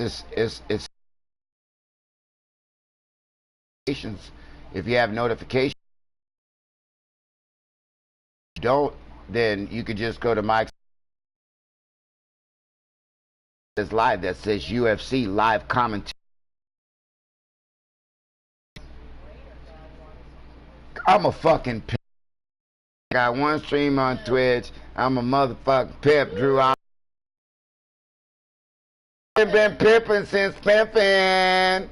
it's notifications. If you have notifications, don't, then you could just go to Mike's live that says UFC live commentary. I'm a fucking pimp. I got one stream on Twitch. I'm a motherfucking pimp, Drew. I've been pimping since pimping.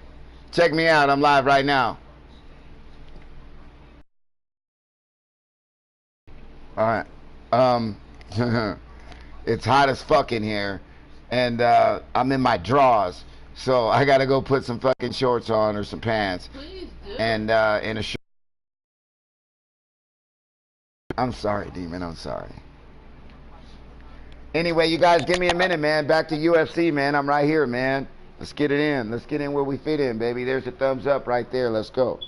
Check me out. I'm live right now. All right. Um, it's hot as fuck in here, and I'm in my drawers, so I gotta go put some fucking shorts on or some pants, and in a shirt. I'm sorry, Demon. I'm sorry. Anyway, you guys, give me a minute, man. Back to UFC, man. I'm right here, man. Let's get it in. Let's get in where we fit in, baby. There's the thumbs up right there. Let's go.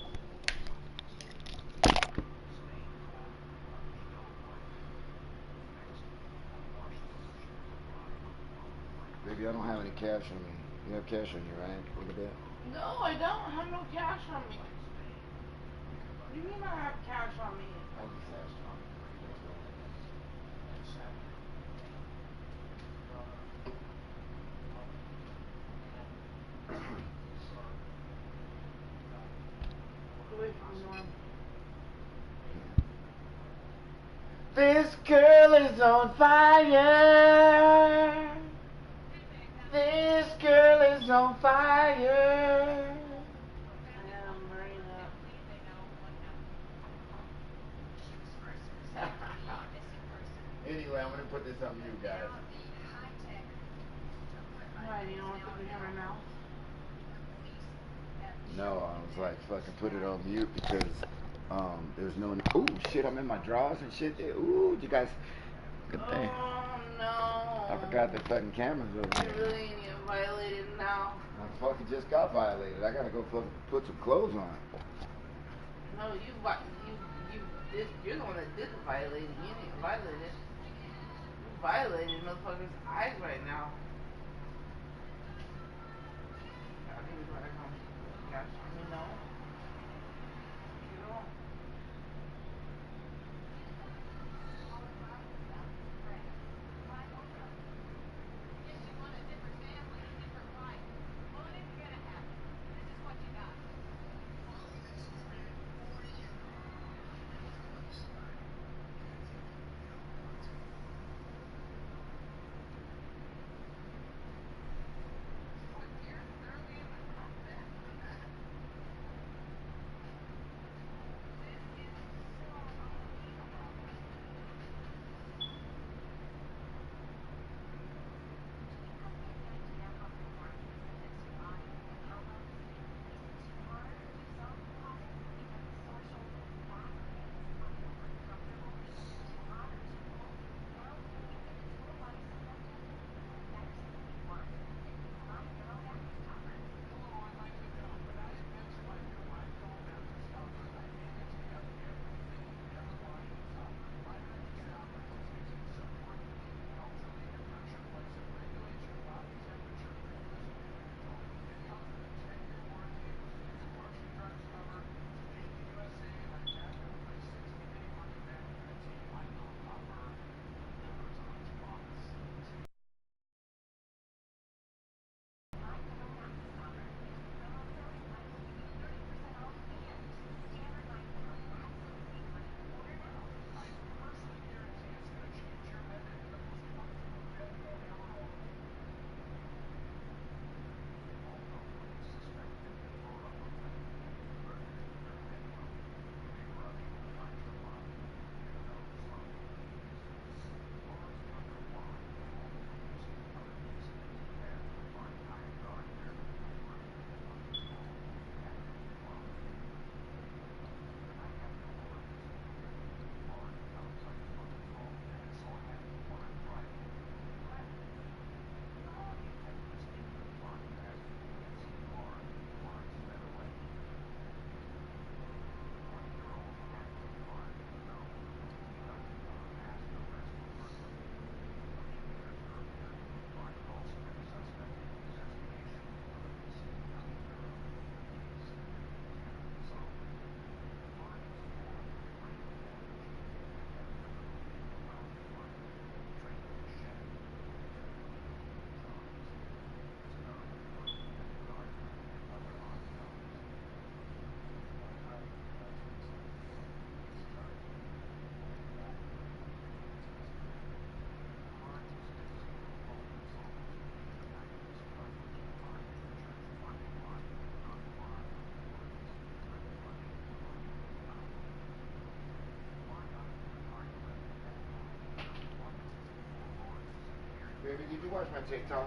Baby, I don't have any cash on me. You have cash on you, right? Look at that. No, I don't have no cash on me. What do you mean I have cash on me? I just asked on Away from Norm. This girl is on fire. This girl is on fire. I am Marina. Anyway, I'm gonna put this on you guys. Why, you don't want to be here right now? No, I was like, fucking put it on mute because there's no. Ooh, shit! I'm in my drawers and shit. Ooh, you guys. Good thing. Oh, no. I forgot the fucking cameras over I here. really need to get violated now. I fucking just got violated. I gotta go fucking put some clothes on. No, you're the one that did the violating. You didn't get violated. You violated motherfuckers' eyes right now. I think we better come. Cash on me, no. You don't. Baby, did you watch my TikToks?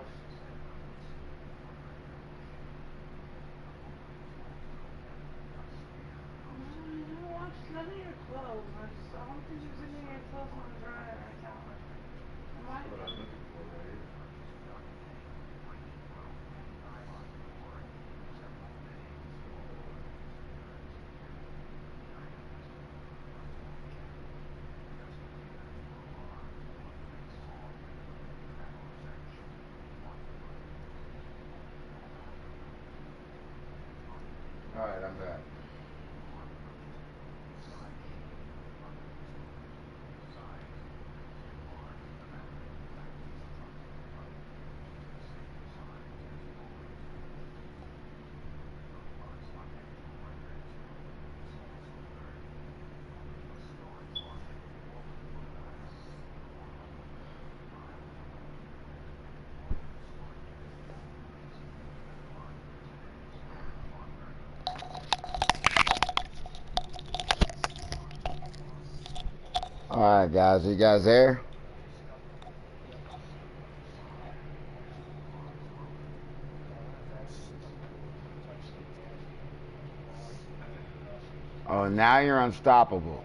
You don't watch none of your clothes. I don't think there's any of your clothes on the dryer right now. That's what I'm looking for, right? Alright, I'm back. Alright, guys, are you guys there? Oh, now you're unstoppable.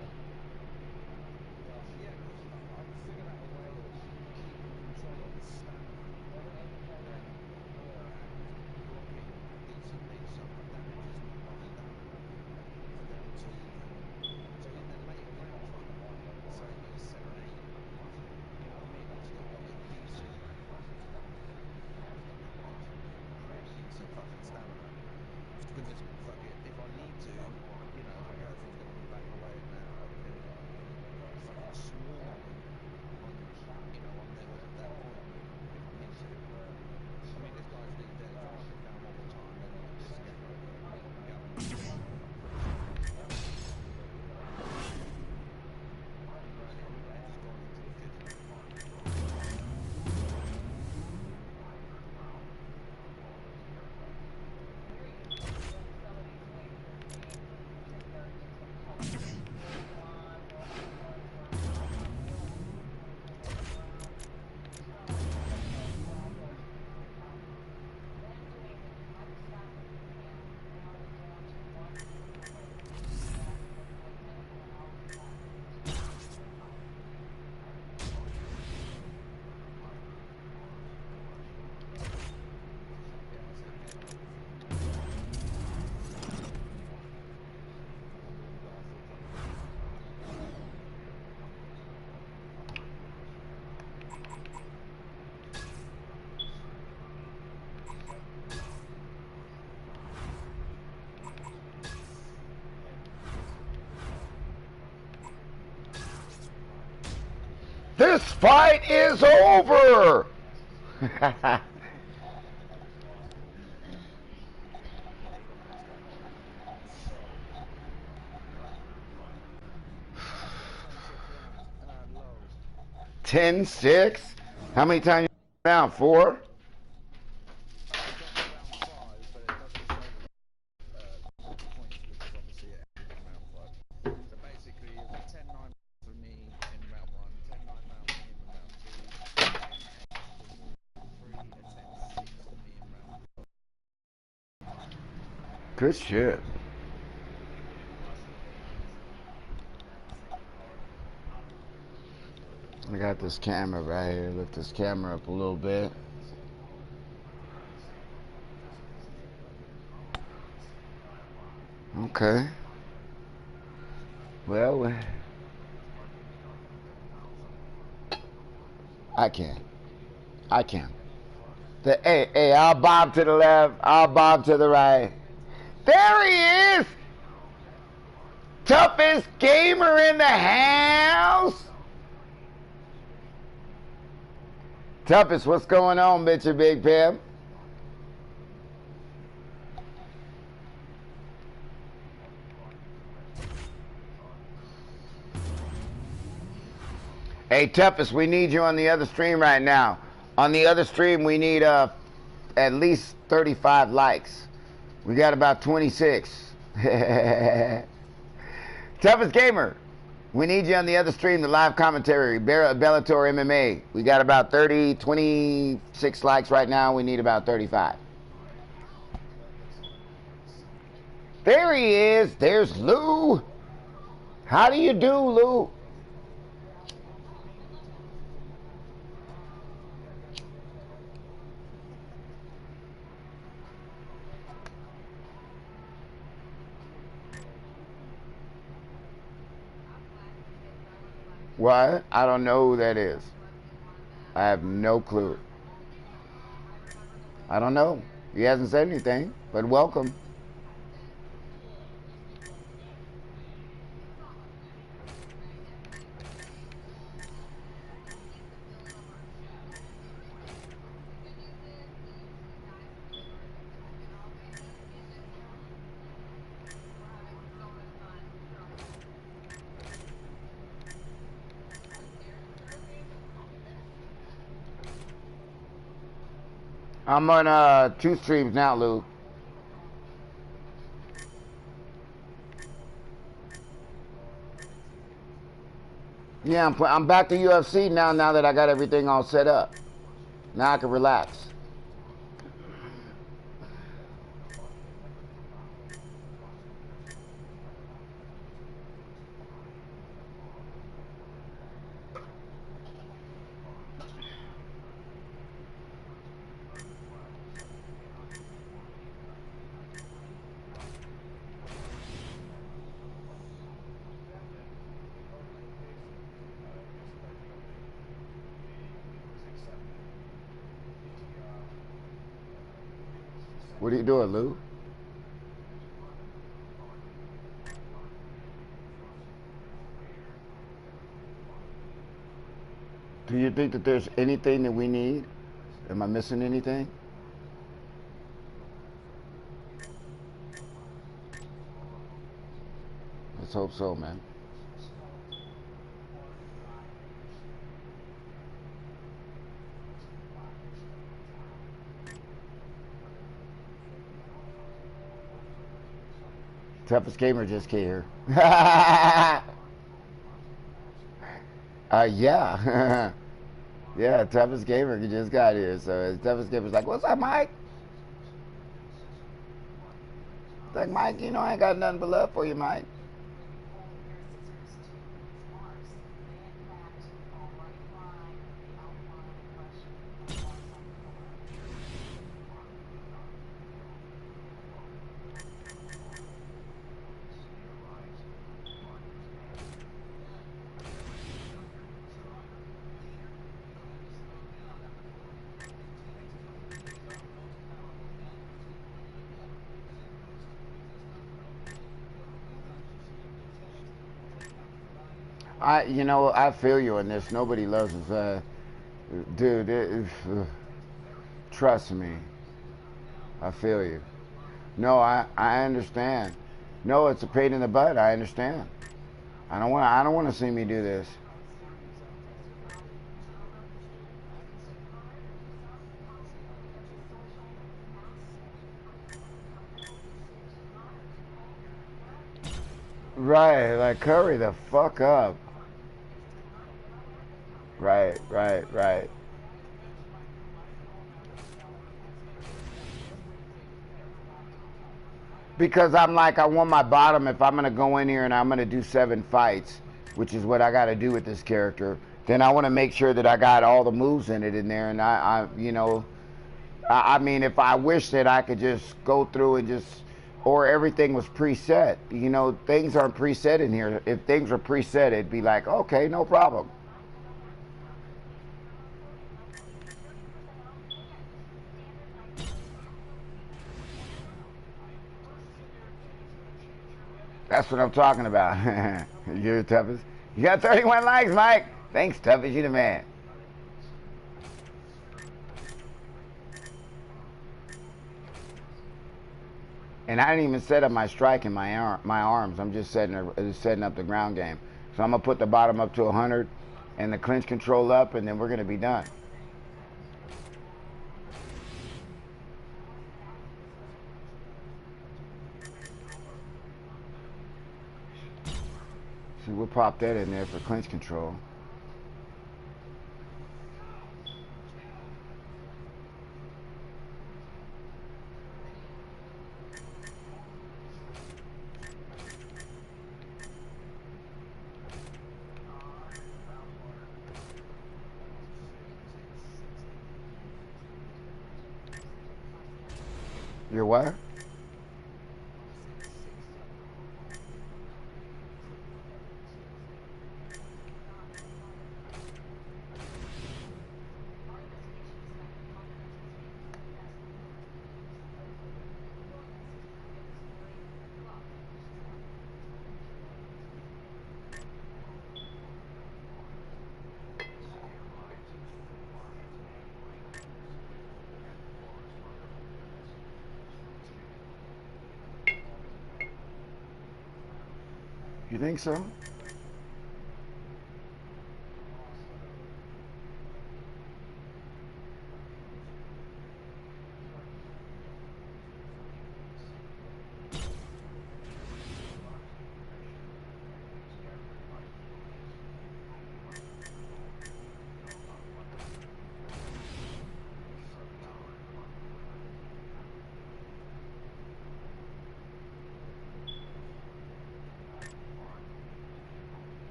This fight is over! 10-6? How many times you down? 4? Good shit. I got this camera right here. Lift this camera up a little bit. Okay. Well, I can. Hey, I'll bob to the left. I'll bob to the right. There he is! Toughest gamer in the house! Toughest, what's going on, Mr. Big Pimp? Hey, Toughest, we need you on the other stream right now. On the other stream, we need at least 35 likes. We got about 26. Toughest gamer, We need you on the other stream, the live commentary, Bellator MMA. We got about 26 likes right now. We need about 35. There he is. There's Lou. How do you do, Lou? What? I don't know who that is. I have no clue. I don't know. He hasn't said anything, but welcome. I'm on 2 streams now, Lou. Yeah, I'm back to UFC now. Now that I got everything all set up, now I can relax. What are you doing, Lou? Do you think that there's anything that we need? Am I missing anything? Let's hope so, man. Toughest gamer just came here. Yeah. Yeah, toughest gamer just got here. So toughest gamer's like, what's up, Mike? It's like, Mike, you know I ain't got nothing but love for you, Mike. I feel you on this. Nobody loves us. Dude, trust me. I feel you. No, I understand. No, it's a pain in the butt. I understand. I don't want to see me do this. Right, like hurry the fuck up. Right. Because I'm like, I want my bottom. If I'm gonna go in here and I'm gonna do 7 fights, which is what I got to do with this character, then I want to make sure that I got all the moves in it in there. And I mean, if I wish that I could just go through and just, or everything was preset. Things aren't preset in here. If things were preset, it'd be like, okay, no problem. That's what I'm talking about. You're the toughest. You got 31 likes, Mike. Thanks, toughest. You the man. And I didn't even set up my strike and my arms. I'm just setting up the ground game. So I'm gonna put the bottom up to 100, and the clinch control up, and then we're gonna be done. we'll pop that in there for clinch control. Your what? You think so?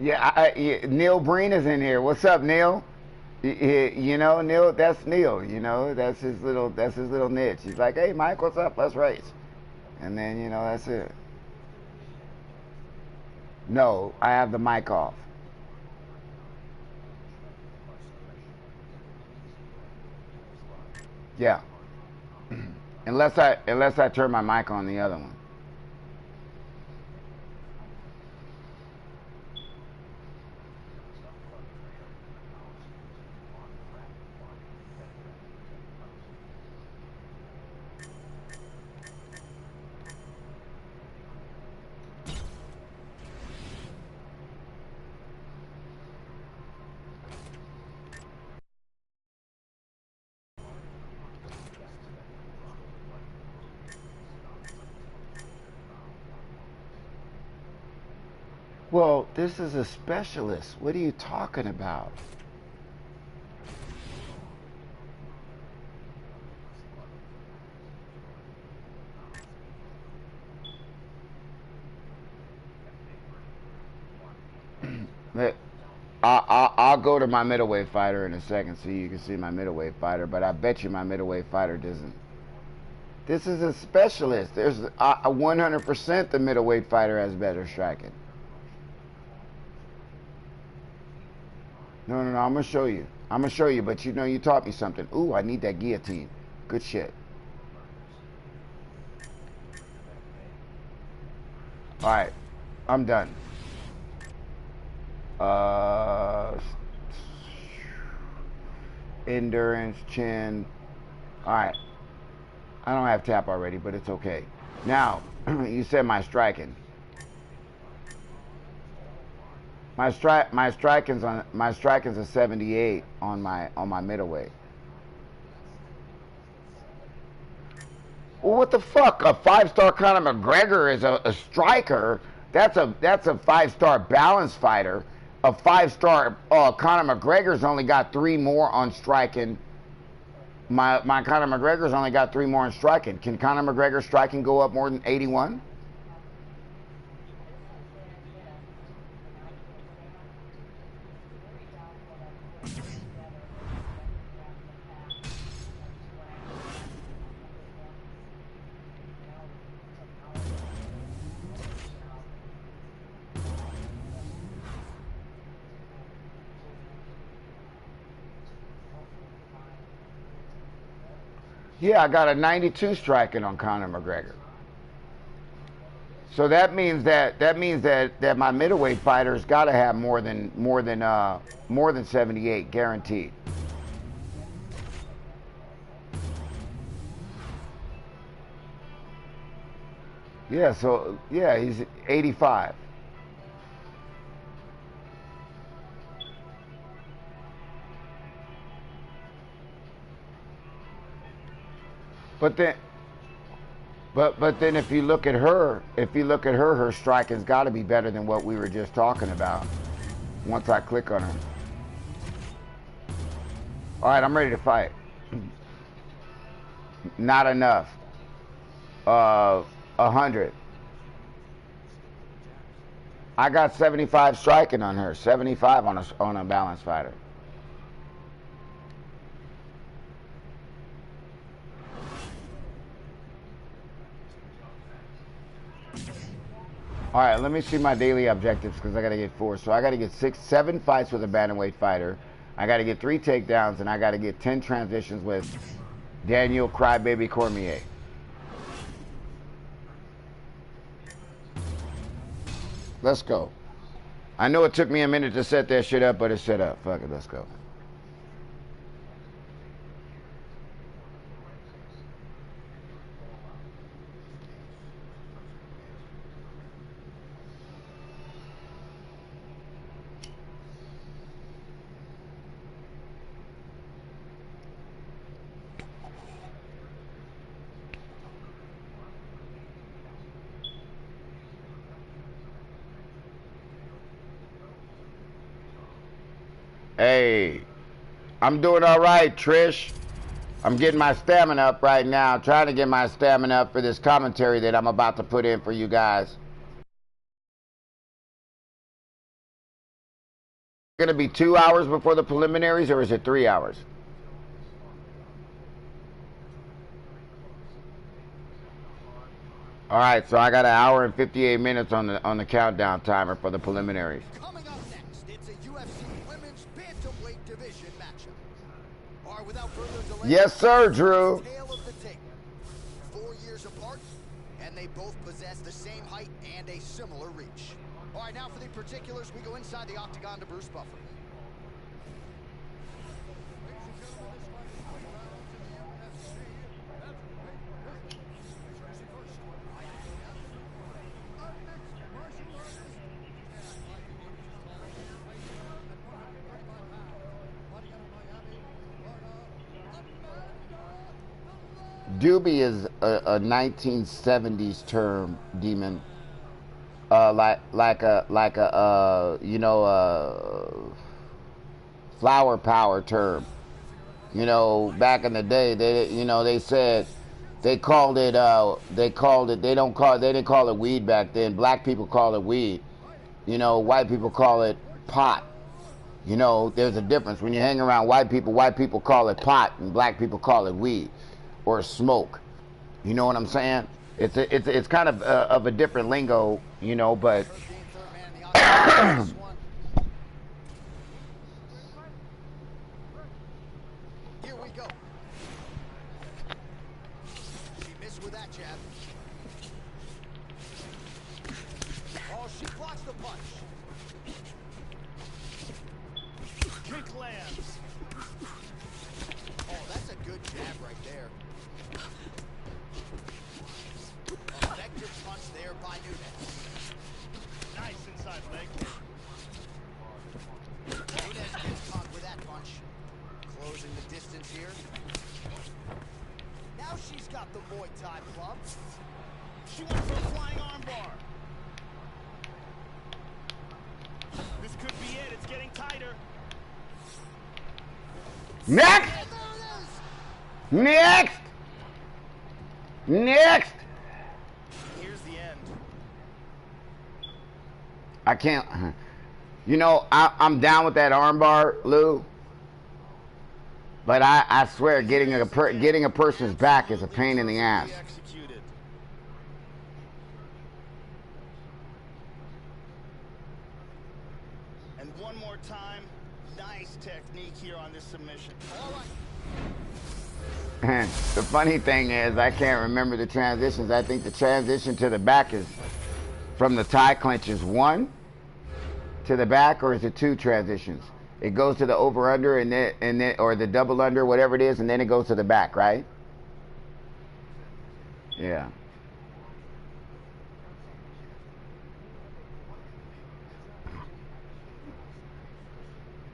Yeah, Neil Breen is in here. What's up, Neil? You know, Neil. That's Neil. You know, that's his little niche. He's like, hey, Mike, what's up? Let's race. And then that's it. No, I have the mic off. Yeah. unless I turn my mic on the other one. Well, this is a specialist. What are you talking about? I'll go to my middleweight fighter in a second so you can see my middleweight fighter, but I bet you my middleweight fighter doesn't. This is a specialist. There's 100% the middleweight fighter has better striking. No, I'm gonna show you. I'm gonna show you, but you taught me something. Ooh, I need that guillotine. Good shit. All right, I'm done. Endurance, chin. All right. I don't have tap already, but it's okay. Now, you said my striking. My striking's a 78 on my middleweight. Well, what the fuck? A 5-star Conor McGregor is a striker. That's a 5-star balance fighter. A 5-star Conor McGregor's only got 3 more on striking. My Conor McGregor's only got 3 more on striking. Can Conor McGregor's striking go up more than 81? Yeah, I got a 92 striking on Conor McGregor. So that means that my middleweight fighter's got to have more than 78 guaranteed. Yeah, so yeah, he's 85. But then, but then if you look at her, her striking's got to be better than what we were just talking about. Once I click on her. All right, I'm ready to fight. Not enough. 100. I got 75 striking on her. 75 on a balanced fighter. All right, let me see my daily objectives because I got to get 4. So I got to get 7 fights with a bantamweight fighter. I got to get 3 takedowns, and I got to get 10 transitions with Daniel Crybaby Cormier. Let's go. I know it took me a minute to set that shit up, but it's set up. Fuck it, let's go. Hey, I'm doing all right, Trish. I'm getting my stamina up right now, trying to get my stamina up for this commentary that I'm about to put in for you guys. Going to be 2 hours before the preliminaries, or is it 3 hours? All right, so I got 1 hour and 58 minutes on the countdown timer for the preliminaries. Coming up next, it's a UFC Women's Bantamweight Division matchup. All right, without further delay, Yes, sir, Drew. Tale of the tape. 4 years apart, and they both possess the same height and a similar reach. All right, now for the particulars, we go inside the octagon to Bruce Buffer. Doobie is a 1970s term, Demon. Like a flower power term. You know, back in the day, they said they didn't call it weed back then. Black people call it weed. You know, white people call it pot. You know, there's a difference. When you hang around white people call it pot, and black people call it weed or smoke. You know what I'm saying? It's kind of a different lingo, you know, but Here we go. She missed with that jab. Oh, she blocks the punch. Kick lands. Oh, that's a good jab right there. Effective punch there by Nunez. Nice inside leg kick. Nunez gets caught with that punch. Closing the distance here. Now she's got the Muay Thai club. She went for a flying armbar. This could be it. It's getting tighter. next, next, next. Here's the end. I can't. You know, I'm down with that armbar, Lou. But I swear, getting a person's back is a pain in the ass. Executed. And one more time, nice technique here on this submission. All right. The funny thing is, I can't remember the transitions. I think the transition to the back is from the tie clinch is 1 to the back, or is it 2 transitions? It goes to the over under and then or the double under, whatever it is, and then it goes to the back, right? Yeah.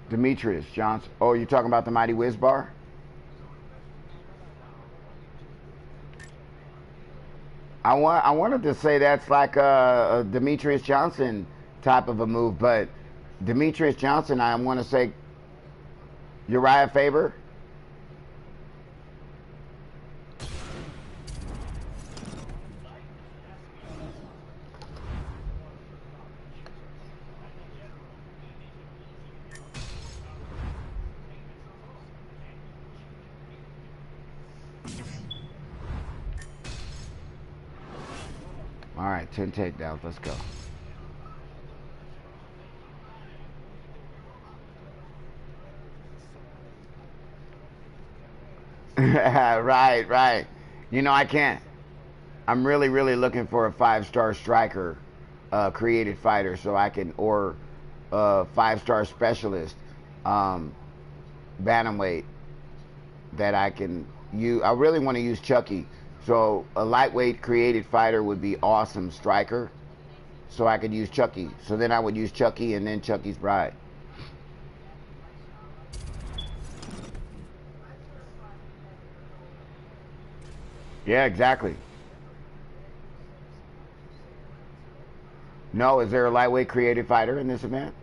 Demetrius Johnson. Oh, you're talking about the Mighty Whiz Bar? I wanted to say that's like a Demetrius Johnson type of a move, but Demetrius Johnson, I want to say Uriah Faber. All right, 10 takedowns. Let's go. Right, right. You know, I can't. I'm really, really looking for a 5-star striker, created fighter, so I can, or 5-star specialist, bantamweight that I can use. I really want to use Chucky. So a lightweight created fighter would be awesome striker. So I could use Chucky. So then I would use Chucky and then Chucky's bride. Yeah, exactly. No, is there a lightweight created fighter in this event?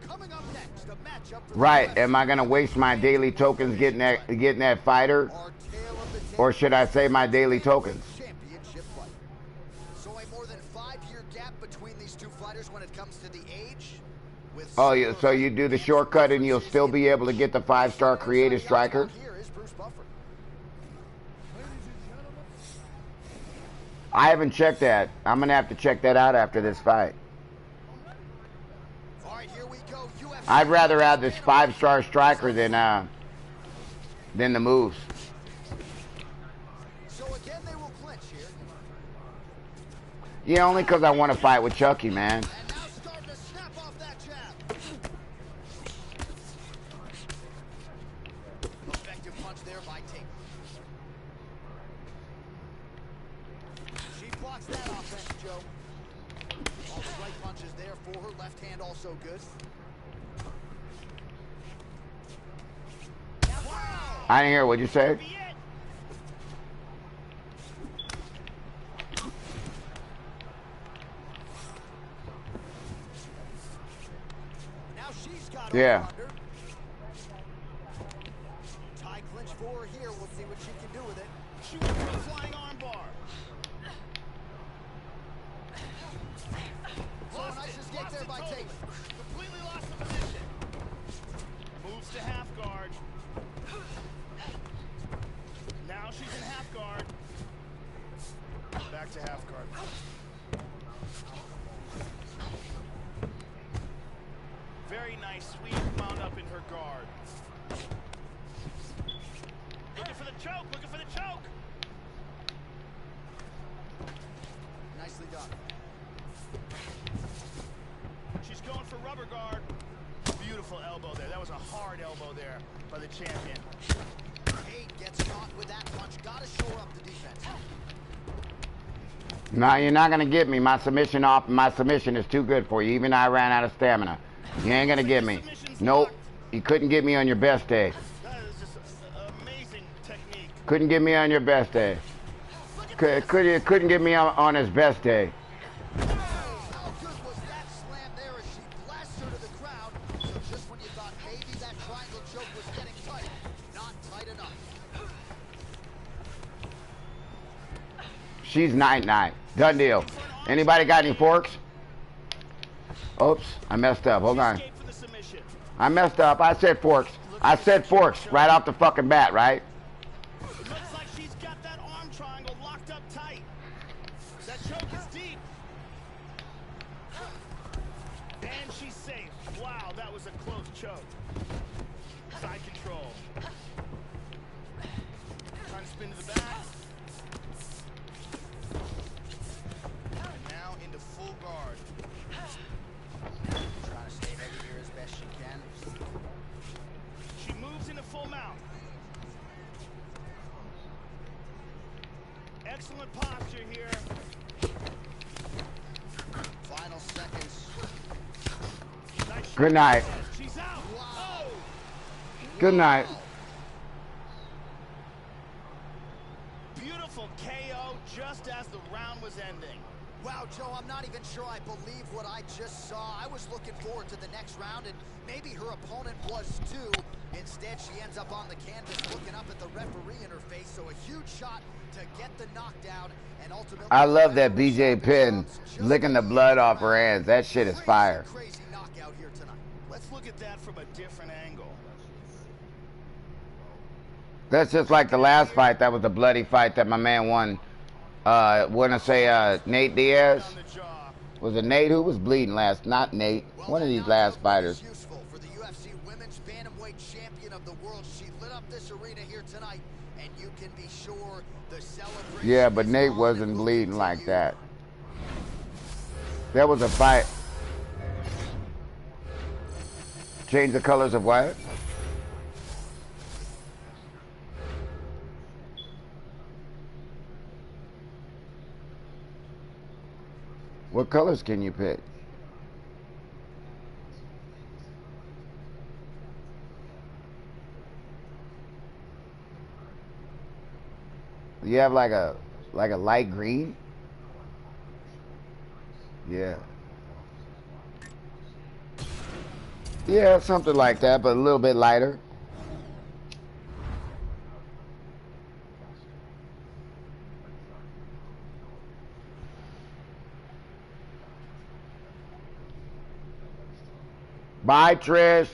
Coming up next, a matchup for Right. Am I gonna waste my daily tokens getting that fighter, our tale of the tape or should I save my daily tokens? championship fight. So a more than 5-year gap between these two fighters when it comes to the age. With Oh, yeah, so you do the shortcut and you'll still be able to get the 5-star creative striker? Here is Bruce Buffer. I haven't checked that. I'm gonna have to check that out after this fight. All right, here we go. UFC I'd rather have this 5-star striker than the moves. So again, they will clinch here. Yeah, only because I want to fight with Chucky, man. And now starting to snap off that jab. Effective punch there by Tate. She blocks that offense, Joe. All the right punches there for her. Left hand also good. Wow! I didn't hear what you say. Now she's got her Yeah. under. Tie clinch for her here. We'll see what she can do with it. She went for a flying armbar. Oh, nice escape there by Tate. Completely lost the position. Moves to half guard. Now she's in half guard. Back to half guard. Very nice sweep, wound up in her guard. Looking for the choke, looking for the choke. Nicely done. She's going for rubber guard. Beautiful elbow there. That was a hard elbow there by the champion. Tate gets caught with that punch. Gotta shore up the defense. No, you're not gonna get me. My submission is too good for you. Even I ran out of stamina. You ain't gonna get me. Nope. You couldn't get me on your best day. That is just amazing technique. Couldn't get me on your best day. Couldn't get me on his best day. How good was that slam there as she blasts her to the crowd? So just when you thought maybe that triangle choke was getting tight, not tight enough. She's 9-9. Done deal. Anybody got any forks? Oops, I messed up. Hold on. Escape for the submission. I messed up. I said forks. I said forks right off the fucking bat, right? Looks like she's got that arm triangle locked up tight. That choke is deep. And she's safe. Wow, that was a close choke. Side control. Trying to spin to the back. And now into full guard. Trying to stay heavy here as best she can. She moves into full mount. Excellent posture here. Final seconds. Nice shot. Good night. She's out. Wow. Oh! Good night. round was ending. Wow, Joe, I'm not even sure I believe what I just saw. I was looking forward to the next round, and maybe her opponent was too. Instead, she ends up on the canvas looking up at the referee in her face, so a huge shot to get the knockdown, and ultimately... I love that BJ Penn licking the blood off her hands. That shit is fire. Crazy knockout here tonight. Let's look at that from a different angle. That's just like the last fight. That was a bloody fight that my man won. Want to say Nate Diaz? Was it Nate who was bleeding last? Not Nate. One of these last fighters. Useful for the UFC Women's Bantamweight Champion of the world. She lit up this arena here tonight, and you can be sure the celebration. Yeah, but Nate wasn't bleeding like that. There was a fight. Change the colors of what? What colors can you pick? You have like a light green? Yeah. Yeah, something like that, but a little bit lighter. Bye, Trish.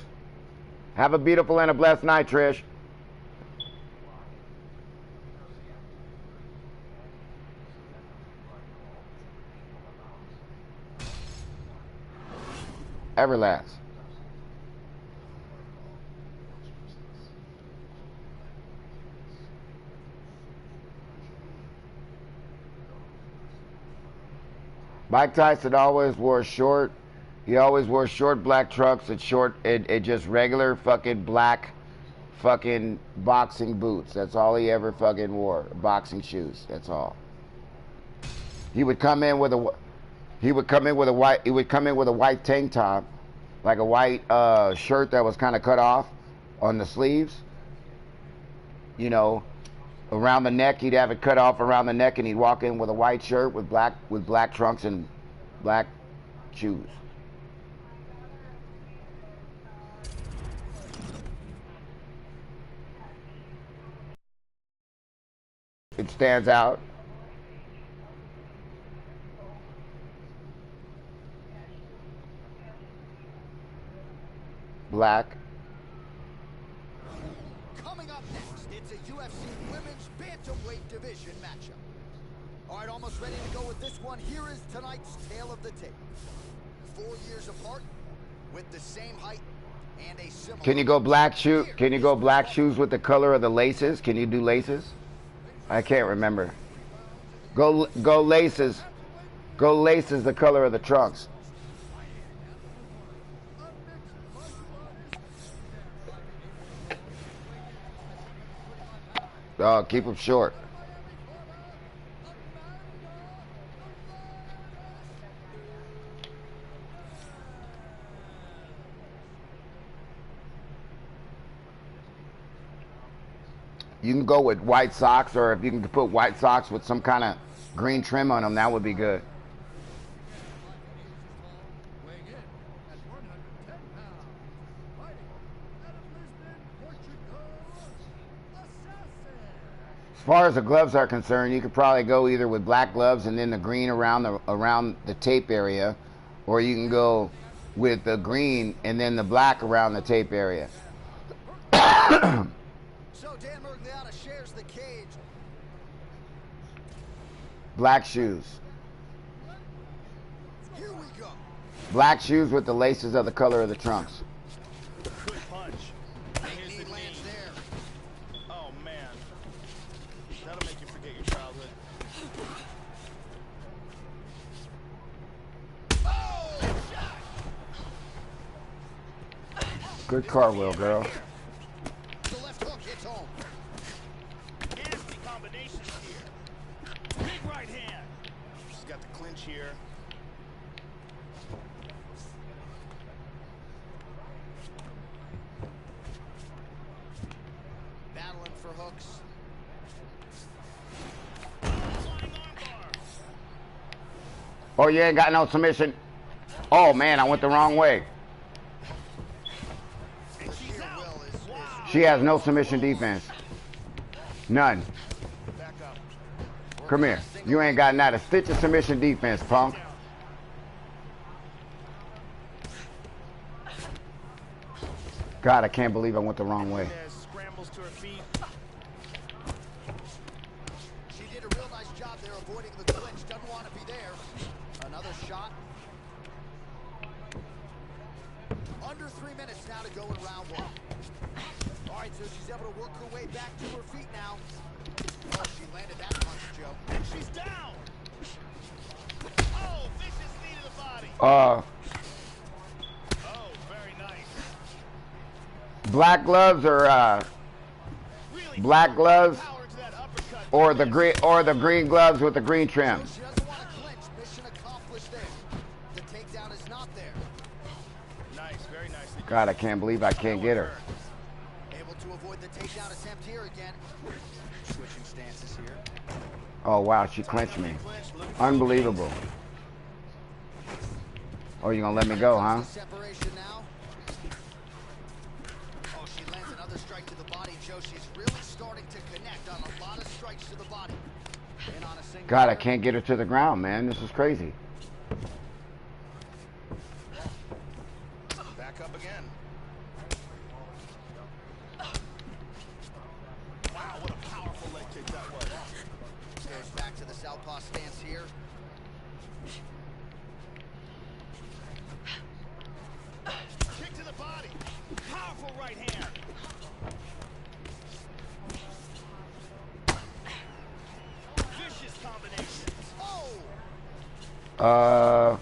Have a beautiful and a blessed night, Trish. Everlast. Mike Tyson always wore short. He always wore short black trucks and it just regular fucking black fucking boxing boots. That's all he ever fucking wore. Boxing shoes. That's all. He would come in with a white tank top, like a white shirt that was kind of cut off on the sleeves. You know, around the neck, he'd have it cut off around the neck, and he'd walk in with a white shirt with black trunks and black shoes. It stands out. Black. Coming up next, it's a UFC Women's Bantamweight Division matchup. All right, almost ready to go with this one. Here is tonight's tale of the tape. 4 years apart, with the same height and a similar... Can you go black shoe? Can you go black shoes with the color of the laces? Can you do laces? I can't remember. Go laces. Go laces the color of the trunks. Oh, keep them short. You can go with white socks, or if you can put white socks with some kind of green trim on them, that would be good. As far as the gloves are concerned, you could probably go either with black gloves and then the green around the tape area, or you can go with the green and then the black around the tape area. So Dan Murgliata shares the cage. Black shoes. Here we go. Black shoes with the laces of the color of the trunks. Good punch. And here's Knee the lands knee. there. Oh, man. That'll make you forget your childhood. Oh, shot! Good cartwheel, girl. The left hook hits home. Nasty combinations here. Big right hand. She's got the clinch here. Battling for hooks. Flying armbar. Oh, you ain't got no submission. Oh, man, I went the wrong way. And she's out. Wow. She has no submission defense. None. Back up. Come here. You ain't got not a stitch of submission defense, punk. Down. God, I can't believe I went the wrong way. Nunez scrambles to her feet. She did a real nice job there avoiding the clinch. Doesn't want to be there. Another shot. Under 3 minutes now to go in round one. All right, so she's able to work her way back to her feet now. Oh, she landed that punch, Joe. And she's down. Oh, vicious knee to the body. Uh, Oh, very nice. black gloves or Really black gloves power to that uppercut. or the green gloves with the green trim. She doesn't want to clinch. Mission accomplished there. The takedown is not there. Nice, very nicely. God, I can't believe I can't get her. Able to avoid the takedown attempt here again. Switching stances here. Oh wow, she clinched me. Unbelievable. Oh, you gonna let me go, huh? Separation now. Oh, she lands another strike to the body, Joe. She's really starting to connect on a lot of strikes to the body. And on a single God, I can't get her to the ground, man. This is crazy. Back up again. Wow, what a powerful leg kick that was. goes back to the southpaw stance here. Kick to the body. Powerful right hand. Vicious combination. Oh!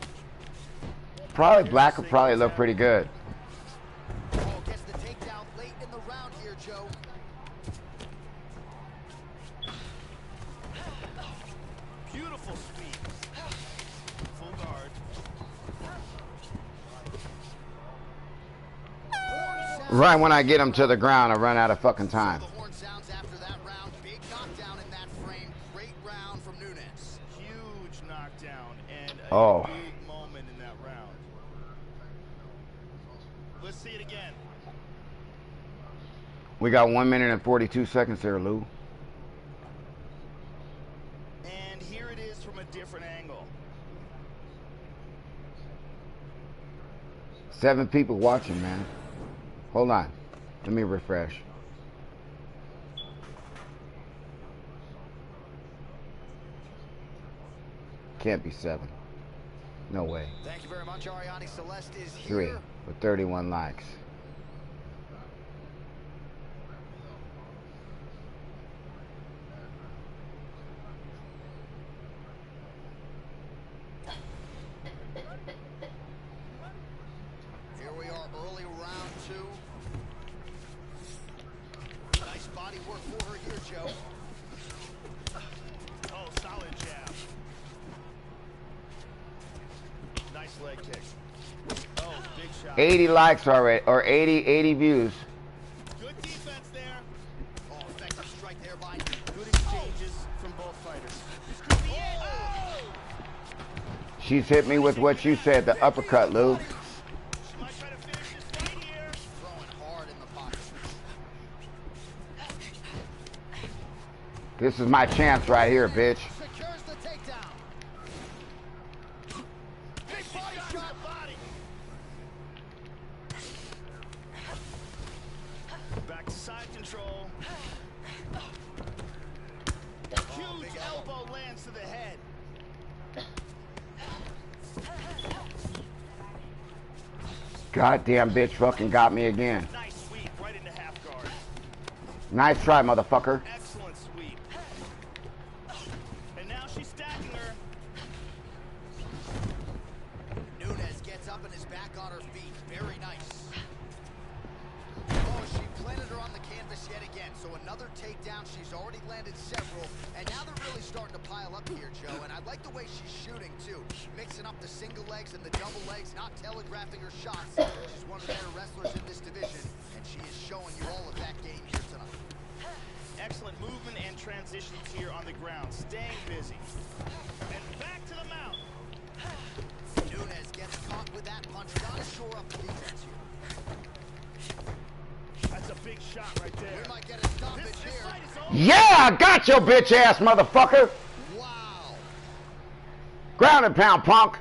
Probably black would probably look pretty good. Oh, gets the takedown late in the round here, Joe. Beautiful speed. Full guard. Horn sounds. Right when I get him to the ground, I run out of fucking time. The horn sounds after that round. Big knockdown in that frame. Great round from Nunez. Huge knockdown and a Oh. big moment in that round. Let's see it again. We got 1 minute and 42 seconds there, Lou. And here it is from a different angle. 7 people watching, man. Hold on. Let me refresh. Can't be 7. No way. Thank you very much. Ariane Celeste is 3 here. with 31 likes. Here we are, early round 2. Nice body work for her here, Joe. Oh, solid jab. Nice leg kick. Oh, big shot. 80 likes already, or 80 views. Good defense there. Oh, effective strike there by. Good exchanges from both fighters. This could be it. Oh! She's hit me with what you said, the uppercut, Lou. She might try to finish this fight here. Throwing hard in the pocket. This is my chance right here, bitch. Secures the takedown. Big body shot. Body. Back to side control. Huge elbow lands to the head. Goddamn bitch fucking got me again. Nice sweep right into half guard. Nice try, motherfucker. Excellent sweep. And now she's stacking her. Nunez gets up and is back on her feet. Very nice. Oh, she planted her on the canvas yet again. So another takedown. She's already landed several. And now they're really starting to pile up here, Joe. And I like the way she's shooting, too. Mixing up the single legs and the double legs, not telegraphing her shots. She's one of the better wrestlers in this division. And she is showing you all of that game here tonight. Excellent movement and transitions here on the ground. Staying busy. And back to the mount. Yeah, I got your bitch ass, motherfucker. Wow. Ground and pound, punk.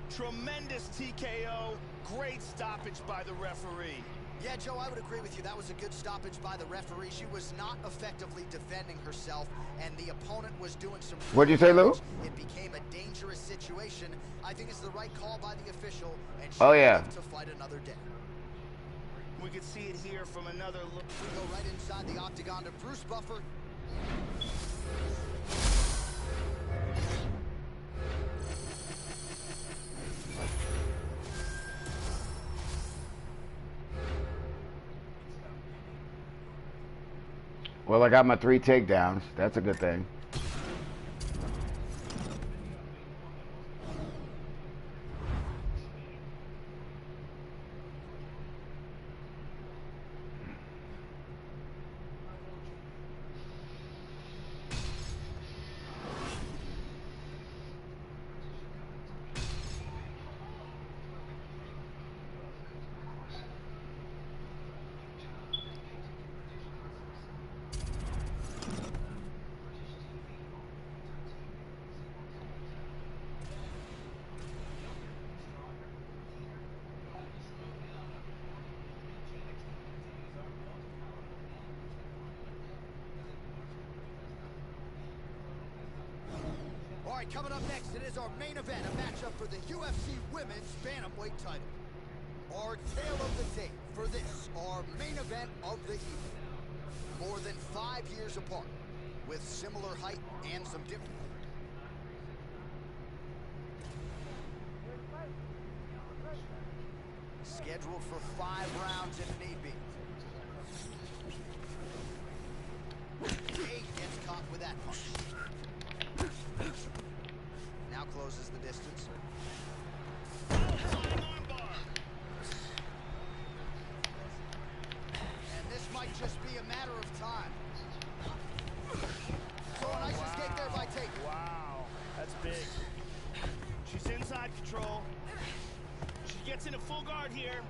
Tremendous TKO. Great stoppage by the referee. Yeah, Joe, I would agree with you. That was a good stoppage by the referee. She was not effectively defending herself, and the opponent was doing some... What'd you say, Lou? It became a dangerous situation. I think it's the right call by the official, and she Oh, yeah. will live to fight another day. We could see it here from another look. We go right inside the octagon to Bruce Buffer. Well, I got my 3 takedowns. That's a good thing. All right, coming up next, it is our main event, a matchup for the UFC Women's Bantamweight title. Our tale of the tape for this, our main event of the evening. More than 5 years apart, with similar height and some different. Scheduled for 5 rounds if need be. Kate gets caught with that punch. Now closes the distance. And this might just be a matter of time. So a nice escape there by Tate. Wow, that's big. She's inside control. She gets into full guard here.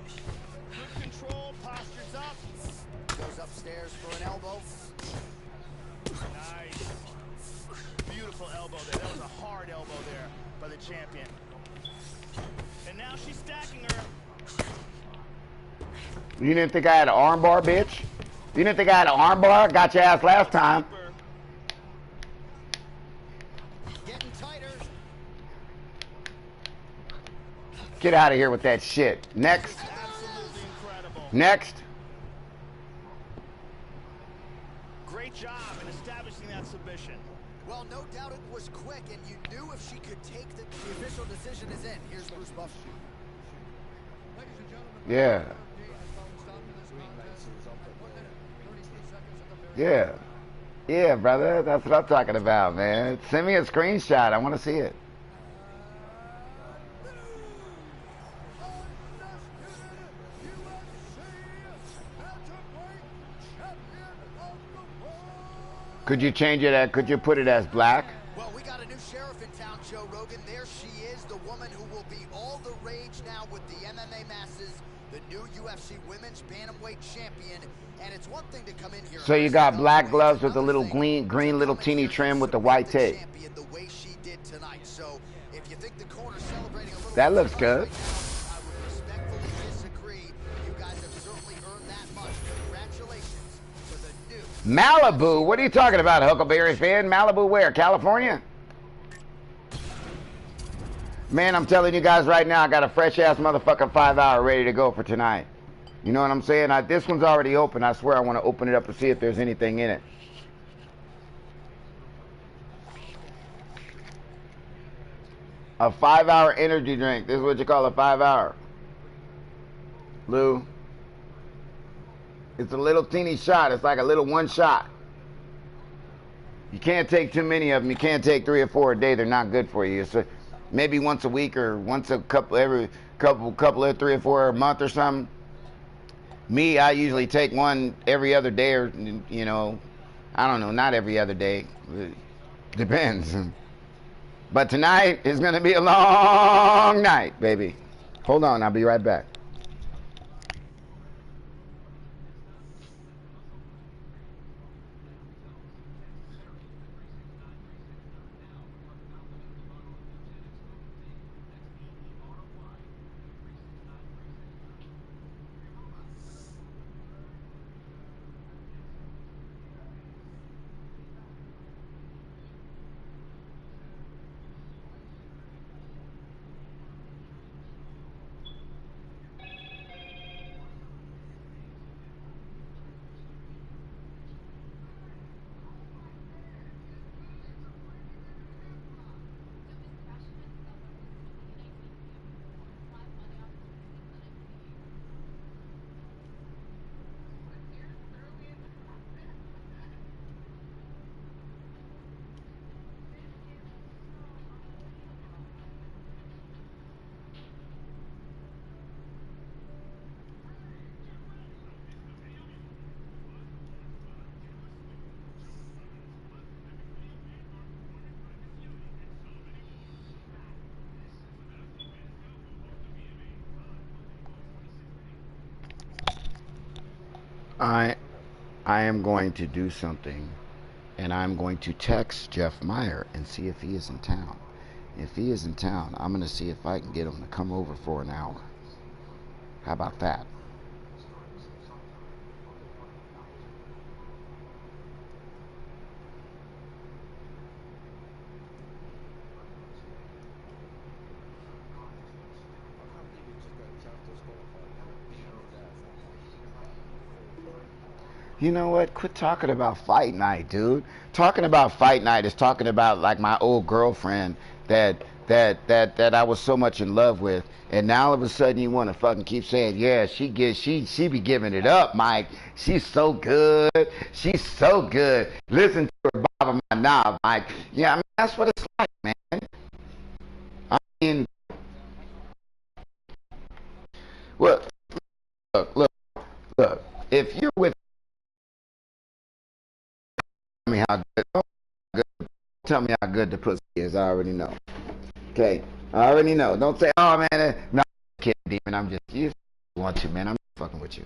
Good control, postures up. Goes upstairs for an elbow. Nice. Beautiful elbow there. That was a hard elbow there by the champion. And now she's stacking her. You didn't think I had an armbar, bitch? You didn't think I had an armbar? Got your ass last time. Getting tighter. Get out of here with that shit. Next. Absolutely incredible. Next. Great job in establishing that submission. Well, no doubt it was quick, and you knew if she could take the official decision is in. Here's Bruce Buffer. Yeah. Yeah. Yeah, brother. That's what I'm talking about, man. Send me a screenshot. I want to see it. Could you change it? Could you put it as black? Well, we got a new sheriff in town, Joe Rogan. There she is, the woman who will be all the rage now with the MMA masses, the new UFC Women's Bantamweight Champion. And it's one thing to come in here. So you got black gloves with a little green little teeny trim with the white tape. The way she did tonight. So if you think the corner's celebrating a little That looks good. I would respectfully disagree. You guys have certainly earned that much. Congratulations to the new Malibu? What are you talking about, Huckleberry fan? Malibu where? California? Man, I'm telling you guys right now, I got a fresh-ass motherfucking 5-hour ready to go for tonight. You know what I'm saying? This one's already open. I swear I want to open it up to see if there's anything in it. A 5-hour energy drink. This is what you call a 5-hour. Lou. It's a little teeny shot. It's like a little one shot. You can't take too many of them. You can't take 3 or 4 a day. They're not good for you. So maybe once a week or once a couple, every couple of 3 or 4 a month or something. Me, I usually take one every other day, or, you know, I don't know, not every other day. Depends. But tonight is going to be a long night, baby. Hold on, I'll be right back. I am going to do something, and I'm going to text Jeff Meyer and see if he is in town. If he is in town, I'm going to see if I can get him to come over for an hour. How about that? You know what? Quit talking about fight night, dude. Talking about fight night is talking about like my old girlfriend that I was so much in love with, and now all of a sudden you want to fucking keep saying, yeah, she be giving it up, Mike. She's so good. She's so good. Listen to her bob my knob, Mike. Yeah, I mean that's what it's like, man. I mean, well, look. If you're with me how good, tell me how good the pussy is. I already know. Okay, I already know. Don't say, oh man, no, kid, demon. I'm just you want to, man. I'm fucking with you.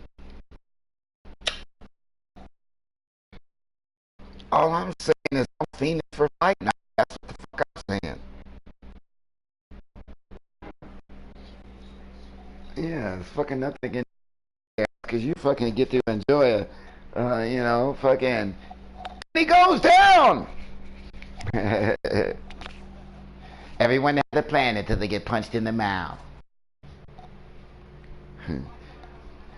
All I'm saying is I'm fiending for fight night. That's what the fuck I'm saying. Yeah, it's fucking nothing in there because you fucking get to enjoy fucking. He goes down. Everyone has a plan until they get punched in the mouth.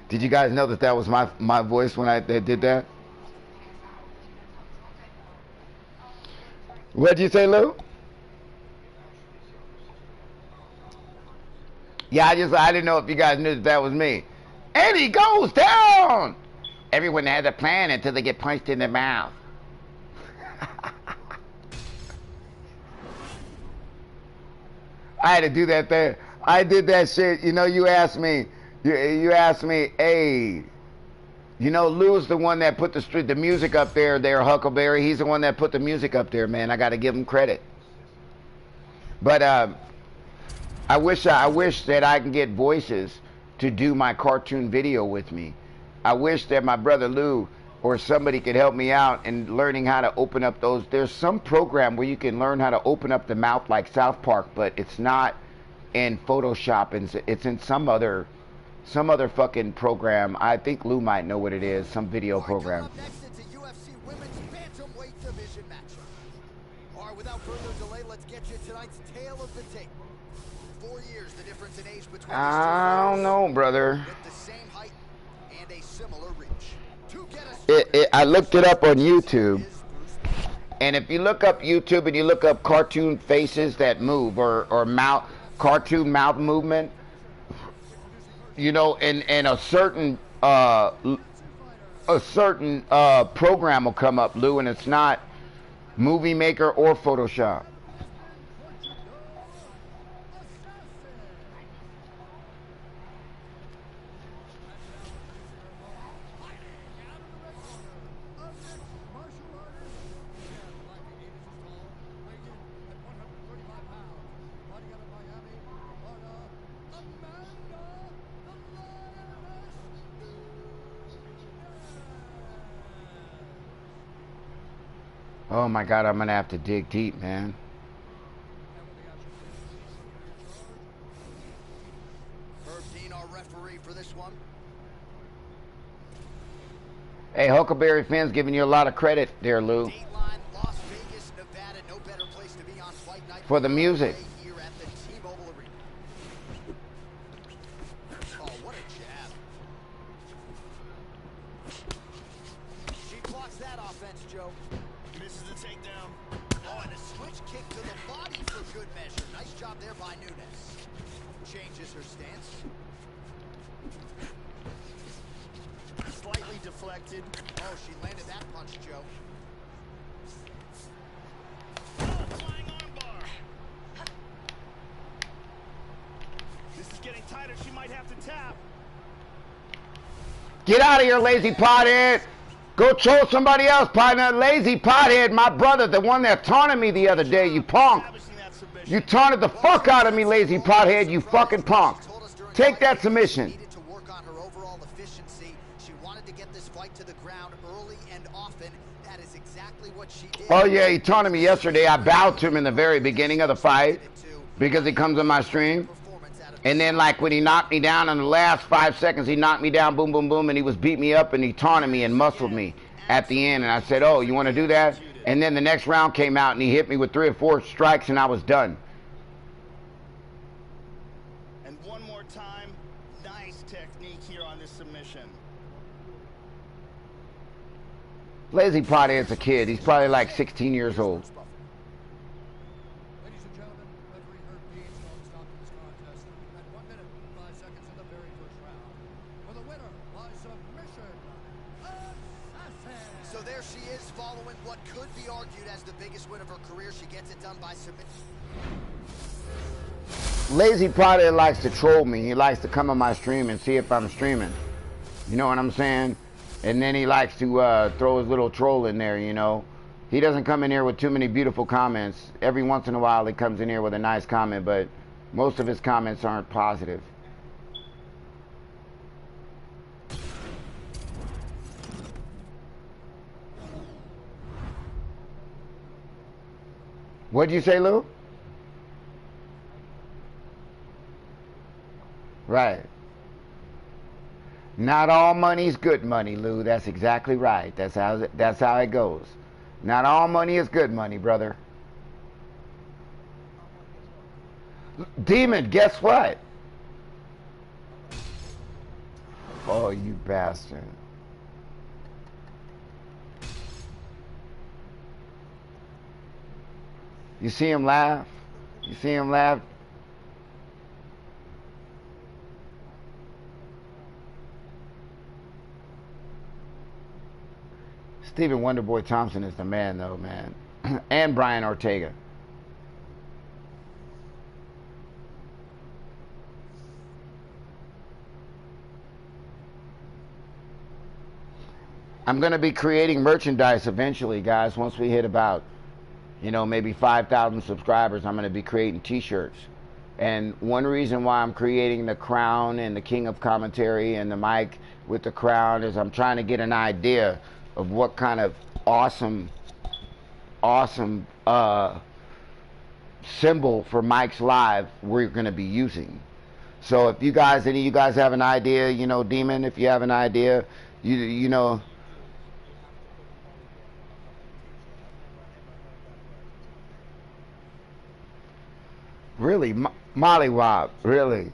Did you guys know that was my voice when I did that? What did you say, Lou? Yeah, I didn't know if you guys knew that was me. And he goes down. Everyone has a plan until they get punched in the mouth. I had to do that there. I did that shit. You know, you asked me, hey, you know, Lou's the one that put the music up there, Huckleberry. He's the one that put the music up there, man. I got to give him credit. But I wish that I can get voices to do my cartoon video with me. I wish that my brother Lou or somebody could help me out in learning how to open up those. There's some program where you can learn how to open up the mouth like South Park, but it's not in Photoshop, and it's in some other fucking program. I think Lou might know what it is, some video program. Next, it's a UFC women's bantamweight division matchup. All right, without further delay, let's get you tonight's tale of the tape. 4 years, the difference in age between I don't know, brother. with the same height and a similar reach. I looked it up on YouTube, and if you look up YouTube and you look up cartoon faces that move or mouth cartoon mouth movement, you know, and a certain program will come up, Lou, and it's not Movie Maker or Photoshop. Oh my God, I'm gonna have to dig deep, man. Herb Dean, our referee for this one. Hey, Huckleberry fans giving you a lot of credit there, Lou. Dateline, Las Vegas, Nevada, no better place to be on fight night For the music. here at the T-Mobile Arena. Oh, what a jab. She blocks that offense, Joe. Misses the takedown. Oh, and a switch kick to the body for good measure. Nice job there by Nunes. Changes her stance. Slightly deflected. Oh, she landed that punch, Joe. Oh, flying armbar. This is getting tighter. She might have to tap. Get out of here, lazy pothead. Go troll somebody else, partner. Lazy pothead, my brother, the one that taunted me the other day, you punk. You taunted the fuck out of me, lazy pothead, you fucking punk. Take that submission. Needed to work on her overall efficiency. She wanted to get this fight fight to the ground early and often. That is exactly what she did. Oh yeah, he taunted me yesterday. I bowed to him in the very beginning of the fight because he comes on my stream. And then like when he knocked me down in the last 5 seconds, he knocked me down, boom, boom, boom, and he was beating me up and he taunted me and muscled me at the end. And I said, oh, you want to do that? And then the next round came out and he hit me with 3 or 4 strikes and I was done. And one more time, nice technique here on this submission. Lazy probably is a kid. He's probably like 16 years old. Ladies and gentlemen, referee Herb Dean's called a stop to this contest at 1 minute, 5 seconds in the very first round. For the winner by submission, Assassin. So there she is, following what could be argued as the biggest win of her career. She gets it done by submission. Lazy probably likes to troll me. He likes to come on my stream and see if I'm streaming. You know what I'm saying? And then he likes to throw his little troll in there, you know. He doesn't come in here with too many beautiful comments. Every once in a while he comes in here with a nice comment, but most of his comments aren't positive. What'd you say, Lou? Right. Not all money's good money, Lou. That's exactly right. That's how it goes. Not all money is good money, brother. Demon, guess what? Oh, you bastard. You see him laugh? You see him laugh? Stephen Wonderboy Thompson is the man, though, man. And Brian Ortega. I'm going to be creating merchandise eventually, guys. Once we hit about, you know, maybe 5,000 subscribers, I'm going to be creating t-shirts. And one reason why I'm creating the crown and the King of Commentary and the mic with the crown is I'm trying to get an idea of what kind of awesome symbol for Mike's Live we're going to be using. So if you guys, any of you guys have an idea, you know, Demon, if you have an idea, you know. Really? Mollywop, really?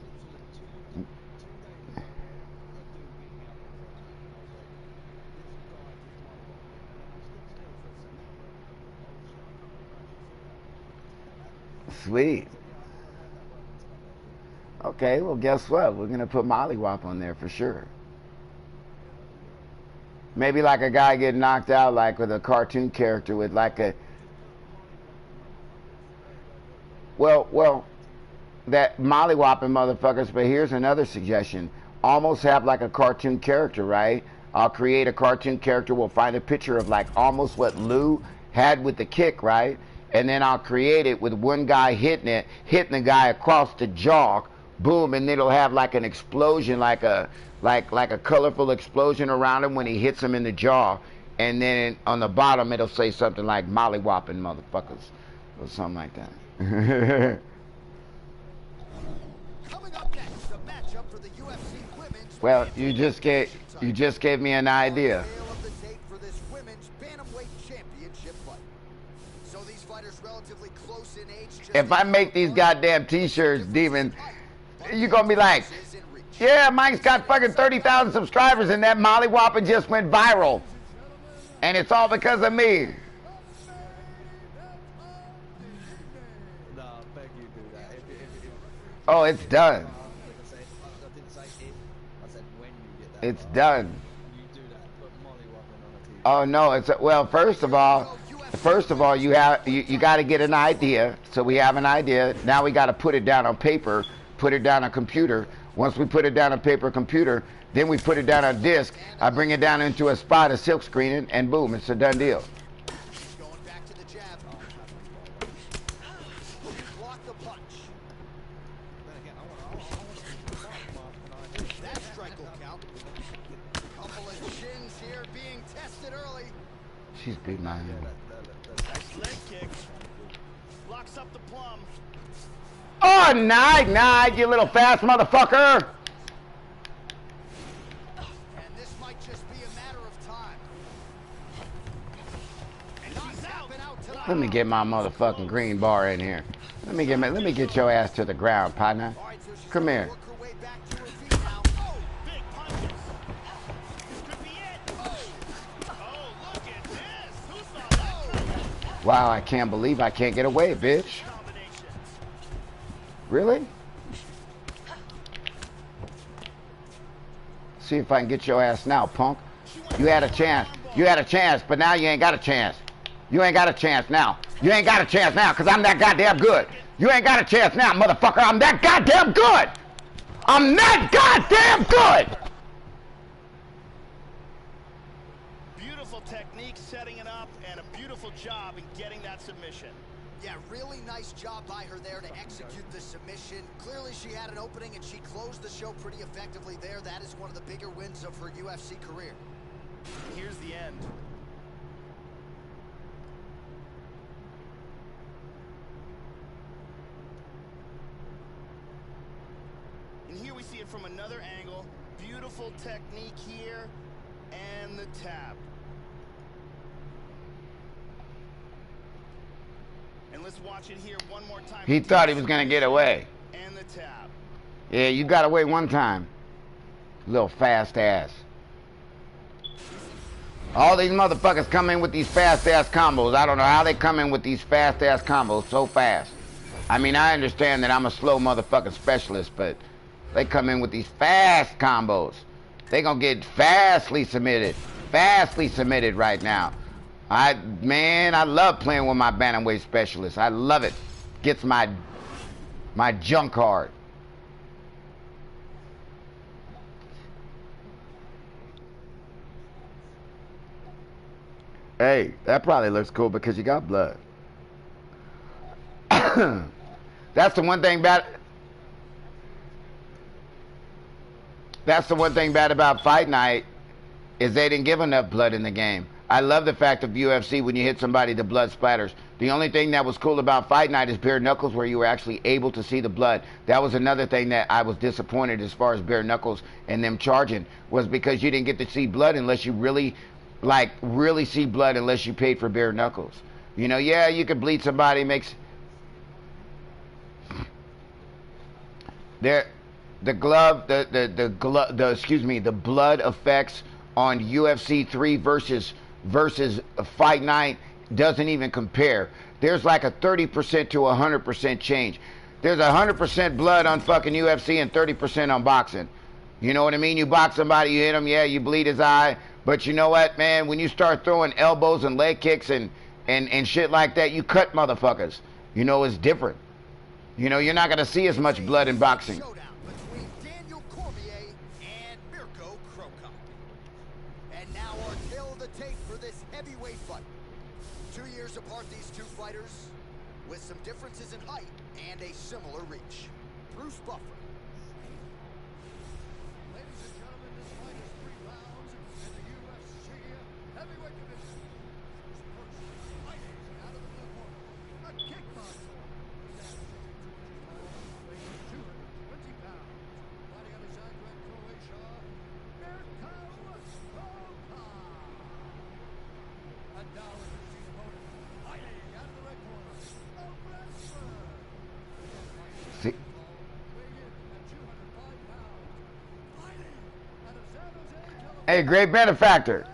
Sweet. Okay, well, guess what? We're going to put Mollywop on there for sure. Maybe like a guy getting knocked out, like with a cartoon character with like a... Well, that mollywopping motherfuckers, but here's another suggestion. Almost have like a cartoon character, right? I'll create a cartoon character. We'll find a picture of like almost what Lou had with the kick, right? And then I'll create it with one guy hitting the guy across the jaw, boom, and it'll have like an explosion, like a colorful explosion around him when he hits him in the jaw. And then on the bottom it'll say something like mollywopping motherfuckers or something like that. Coming up next, a matchup for the UFC Women's Well, you just gave me an idea. of the tape for this women's bantamweight championship fight. So these fighters relatively close in age. If I make these goddamn t-shirts, Demon, you're gonna be like, yeah, Mike's got fucking 30,000 subscribers and that mollywopper just went viral. And it's all because of me. No, beg you do that. Oh, it's done. I said when you get that. It's done. You do that. Put mollywopping on a t-shirt. Oh no, it's well. First of all, you got to get an idea. So we have an idea. Now we got to put it down on paper, put it down on computer. Once we put it down on paper, computer, then we put it down on disc. I bring it down into a spot, a silk screen it, and boom, it's a done deal. Going back to the jab. Block the punch. Then again, I want to That strike will count. Couple of chins here being tested early. She's beating my Yeah, hand. Nice leg kick. Locks up the plum. Oh, night, you little fast motherfucker. And this might just be a matter of time. And Not she's out. tapping out tonight. Let me get my motherfucking green bar in here. Let me get your ass to the ground, partner. All right, so she's Come gonna here. work her way back to her feet now. Oh! Big punches. This could be it. Oh, look at this. Who saw that coming? Wow, I can't believe I can't get away, bitch. Combination. Really? See if I can get your ass now, punk. You had a chance. You had a chance, but now you ain't got a chance. You ain't got a chance now. You ain't got a chance now, because I'm that goddamn good. You ain't got a chance now, motherfucker. I'm that goddamn good. I'm that goddamn good. Beautiful technique setting it up and a beautiful job in getting that submission. Yeah, really nice job by her there to execute the submission. Clearly she had an opening and she closed the show pretty effectively there. That is one of the bigger wins of her UFC career. And here's the end. And here we see it from another angle. Beautiful technique here and the tap. And let's watch it here one more time. He thought he was going to get away. And the tap. Yeah, you got away one time. Little fast ass. All these motherfuckers come in with these fast ass combos. I don't know how they come in with these fast ass combos so fast. I mean, I understand that I'm a slow motherfucking specialist, but they come in with these fast combos. They gonna get fastly submitted right now. Man, I love playing with my bantamweight specialist. I love it. Gets my junk hard. Hey, that probably looks cool because you got blood. That's the one thing bad. That's the one thing bad about Fight Night is they didn't give enough blood in the game. I love the fact of UFC when you hit somebody, the blood splatters. The only thing that was cool about Fight Night is bare knuckles, where you were actually able to see the blood. That was another thing that I was disappointed as far as bare knuckles and them charging, was because you didn't get to see blood unless you really see blood unless you paid for bare knuckles. You know, yeah, you could bleed somebody, the blood effects on UFC 3 versus Fight Night doesn't even compare. There's like a 30% to 100% change. There's 100% blood on fucking UFC and 30% on boxing. You know what I mean? You box somebody, you hit him, yeah, you bleed his eye. But you know what, man? When you start throwing elbows and leg kicks and shit like that, you cut motherfuckers. You know, it's different. You know, you're not going to see as much blood in boxing. Showdown between Daniel Cormier and Mirko Cro Cop. And now our tale of the tape for this heavyweight fight. 2 years apart, these two fighters, with some differences in height and a similar reach. Bruce Buffer. Ladies and gentlemen, this fight is 3 rounds in the UFC heavyweight division. First, fighting out of the blue corner, a kickboxer. Weighing 220 pounds. Fighting out of Zagreb, Croatia, Mirko Cro Cop. And now introducing opponent, fighting out of the red corner, a wrestler. See? Weighing in at 205 pounds. Fighting out of San Jose, California. Hey, great benefactor.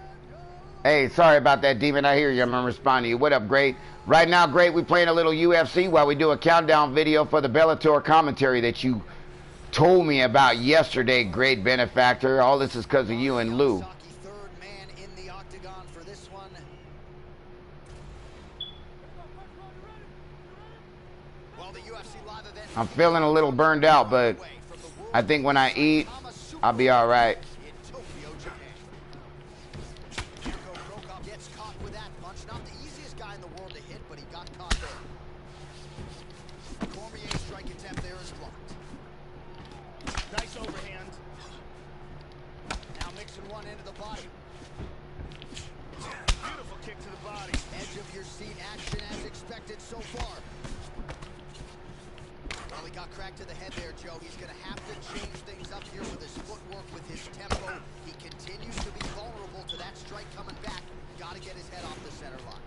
Hey, sorry about that, Demon. I hear you. I'm going to respond to you. What up, Great? Right now, Great, we playing a little UFC while we do a countdown video for the Bellator commentary that you told me about yesterday, Great Benefactor. All this is because of you and Lou. Yamazaki, third man in the octagon for this one. Well, the UFC live event. I'm feeling a little burned out, but I think when I eat, I'll be all right. In Tokyo, Japan. Mirko Cro Cop gets caught with that punch. Not the easiest guy in the world to hit, but he got caught there. Cormier's strike attempt there is blocked. Nice overhand. Now mixing one into the got cracked to the head there, Joe. He's going to have to change things up here with his footwork, with his tempo. He continues to be vulnerable to that strike coming back. Got to get his head off the center line.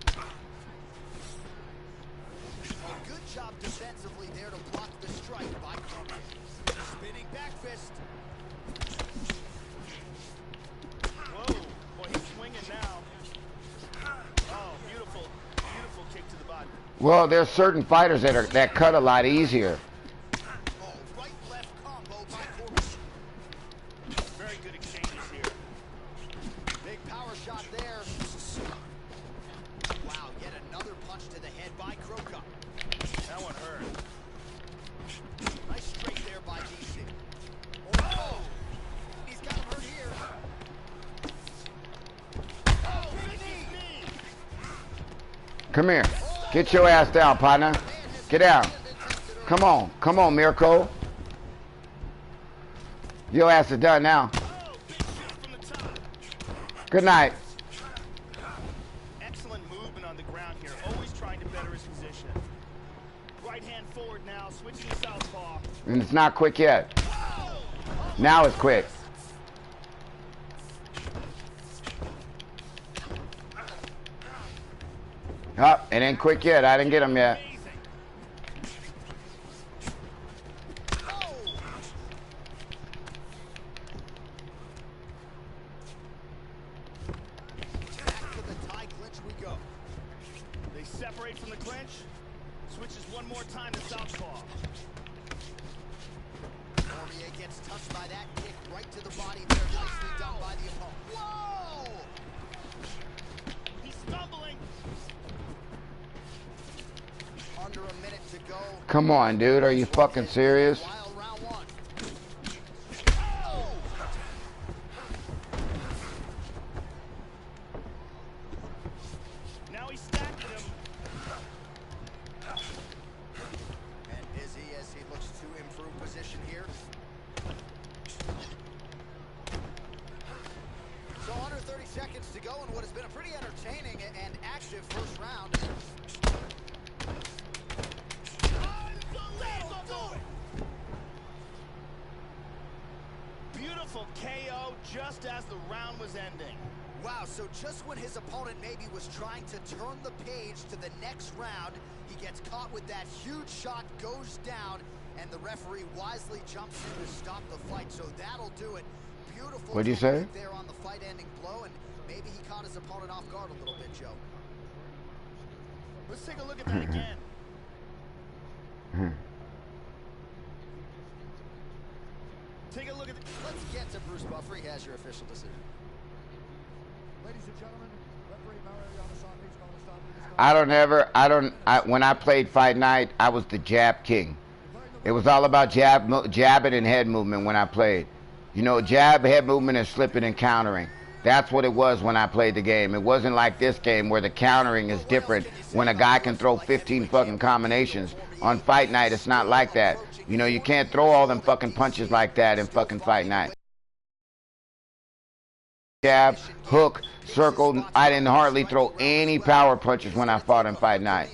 A good job defensively there to block the strike by Columbia. Spinning back fist. Whoa, boy, he's swinging now. Oh, beautiful, beautiful kick to the body. Well, there's certain fighters that cut a lot easier. Oh, right-left combo by Corbin. Very good exchanges here. Big power shot there. Wow, yet another punch to the head by Crocup. That one hurt. Nice straight there by DC. Oh! He's got him hurt here. Oh, big knee! Come here. Get your ass down, partner. Get down. Come on, Mirko. Your ass is done now. Oh, big shot from the top. Good night. Excellent movement on the ground here, always trying to better his position. Right hand forward now, switching to southpaw. And it's not quick yet. Now it's quick. Oh, it ain't quick yet. I didn't get him yet. Amazing. Back to the tie clinch we go. They separate from the clinch. Switches one more time to southpaw. Cormier gets touched by that kick right to the body there. Nicely done by the opponent. Whoa! He's stumbling. Under a minute to go. Come on, dude. Are you fucking serious? Wild round one. Now he's stacking him. And busy as he looks to improve position here. So under 30 seconds to go in what has been a pretty entertaining and active first round. Beautiful KO just as the round was ending. Wow, so just when his opponent maybe was trying to turn the page to the next round, he gets caught with that huge shot, goes down, and the referee wisely jumps in to stop the fight. So that'll do it. Beautiful. What'd you say? technique there on the fight-ending blow, and maybe he caught his opponent off guard a little bit, Joe. Let's take a look at that again. Take a look at the... Let's get to Bruce Buffer. He has your official decision. Ladies and gentlemen, referee Mario Yamasaki is going to start this When I played Fight Night, I was the jab king. It was all about jabbing and head movement when I played. You know, jab, head movement, and slipping and countering. That's what it was when I played the game. It wasn't like this game where the countering is different when a guy can throw 15 fucking combinations. On Fight Night, it's not like that. You know, you can't throw all them fucking punches like that in fucking Fight Night. Jab, hook, circle. I didn't hardly throw any power punches when I fought in Fight Night.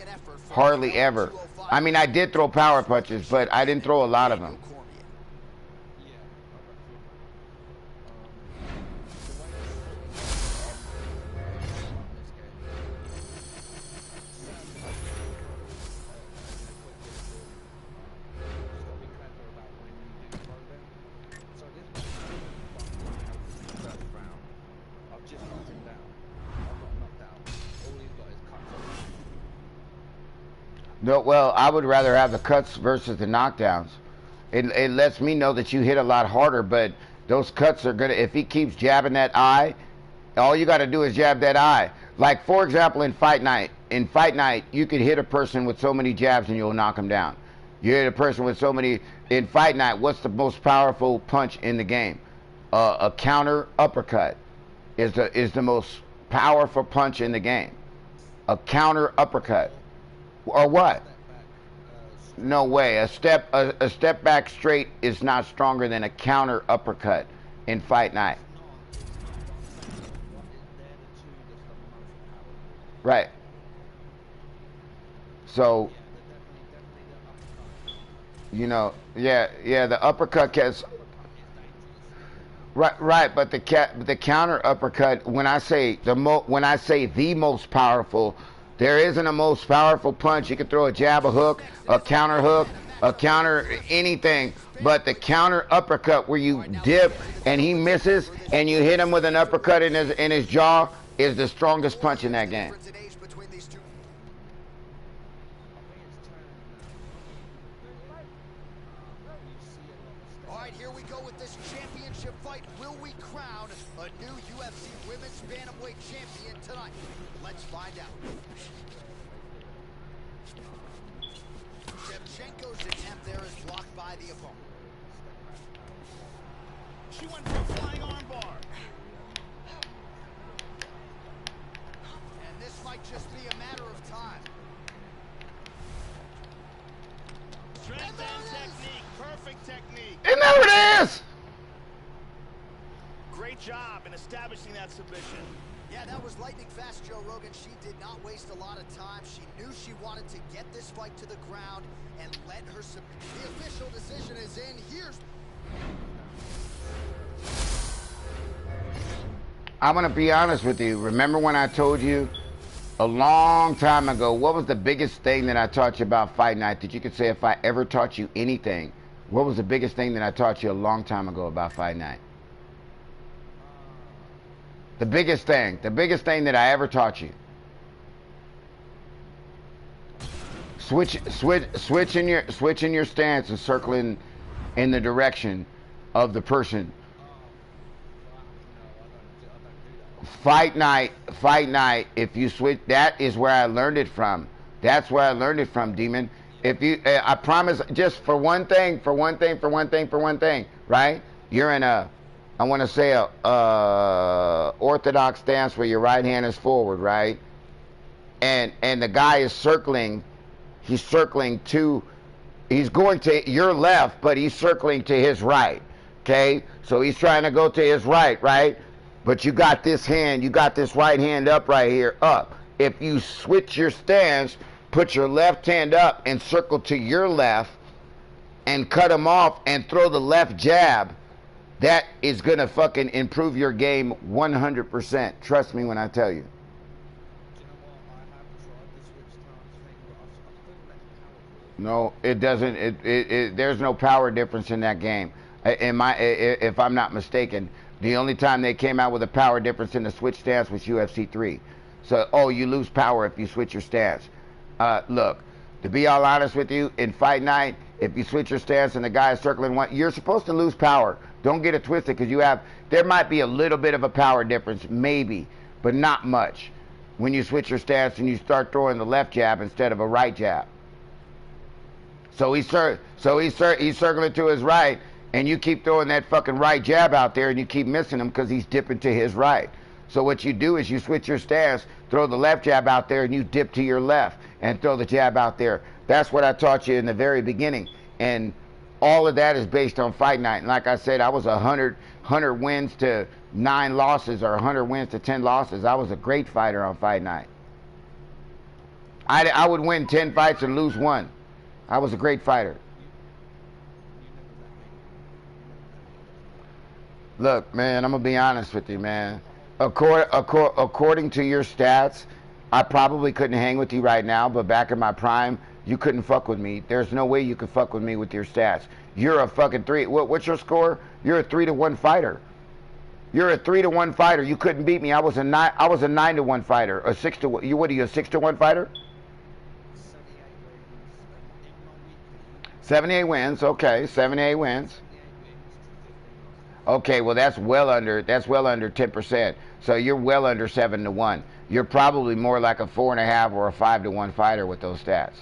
Hardly ever. I mean, I did throw power punches, but I didn't throw a lot of them. No, well, I would rather have the cuts versus the knockdowns. It lets me know that you hit a lot harder, but those cuts are gonna, if he keeps jabbing that eye, all you gotta do is jab that eye. Like, for example, in Fight Night, you could hit a person with so many jabs and you'll knock him down. You hit a person with so many, in Fight Night, what's the most powerful punch in the game? A counter uppercut is the most powerful punch in the game. A counter uppercut. Or what? No way. A step back straight is not stronger than a counter uppercut in Fight Night. Right. So You know, yeah, the uppercut gets right, but the counter uppercut. When I say when I say the most powerful, there isn't a most powerful punch. You can throw a jab, a hook, a counter anything, but the counter uppercut where you dip and he misses and you hit him with an uppercut in his jaw is the strongest punch in that game. All right, here we go with this championship fight. Will we crown a new UFC Women's Bantamweight champion tonight? Let's find out. Shevchenko's attempt there is blocked by the opponent. She went for a flying armbar. And this might just be a matter of time. Strength and technique. Perfect technique. And there it is. Great job in establishing that submission. Yeah, that was lightning fast, Joe Rogan. She did not waste a lot of time. She knew she wanted to get this fight to the ground and let her submit. The official decision is in. Here's... I'm going to be honest with you. Remember when I told you a long time ago, what was the biggest thing that I taught you about Fight Night that you could say if I ever taught you anything? What was the biggest thing that I taught you a long time ago about Fight Night? The biggest thing that I ever taught you. Switching your stance and circling in the direction of the person. Fight night, if you switch, that is where I learned it from. That's where I learned it from, Demon. If you, I promise, just for one thing, right? You're in a, I want to say a orthodox stance where your right hand is forward, right? And the guy is circling, he's going to your left, but he's circling to his right, okay? So he's trying to go to his right? But you got this hand, you got this right hand up right here, up. If you switch your stance, put your left hand up and circle to your left and cut him off and throw the left jab, that is going to fucking improve your game 100%. Trust me when I tell you. No, it doesn't. There's no power difference in that game. If I'm not mistaken, the only time they came out with a power difference in the switch stance was UFC 3. So, you lose power if you switch your stance. Look, to be all honest with you, in Fight Night, if you switch your stance and the guy is circling one, you're supposed to lose power. Don't get it twisted, because there might be a little bit of a power difference, maybe, but not much. When you switch your stance and you start throwing the left jab instead of a right jab. So he's circling to his right, and you keep throwing that fucking right jab out there, and you keep missing him because he's dipping to his right. So what you do is you switch your stance, throw the left jab out there, and you dip to your left and throw the jab out there. That's what I taught you in the very beginning, and all of that is based on Fight Night. And like I said, I was 100 wins to 9 losses, or 100 wins to 10 losses. I was a great fighter on Fight Night. I would win 10 fights and lose 1. I was a great fighter. Look, man, I'm going to be honest with you, man. According to your stats, I probably couldn't hang with you right now, but back in my prime, you couldn't fuck with me. There's no way you could fuck with me with your stats. You're a fucking 3. What's your score? You're a 3-1 fighter. You're a 3-1 fighter. You couldn't beat me. I was a 9-1 fighter. A 6-1. What are you, a 6-1 fighter? 78 wins. Okay, 78 wins. Okay, well that's well under 10%. So you're well under 7-1. You're probably more like a 4.5 or a 5-1 fighter with those stats.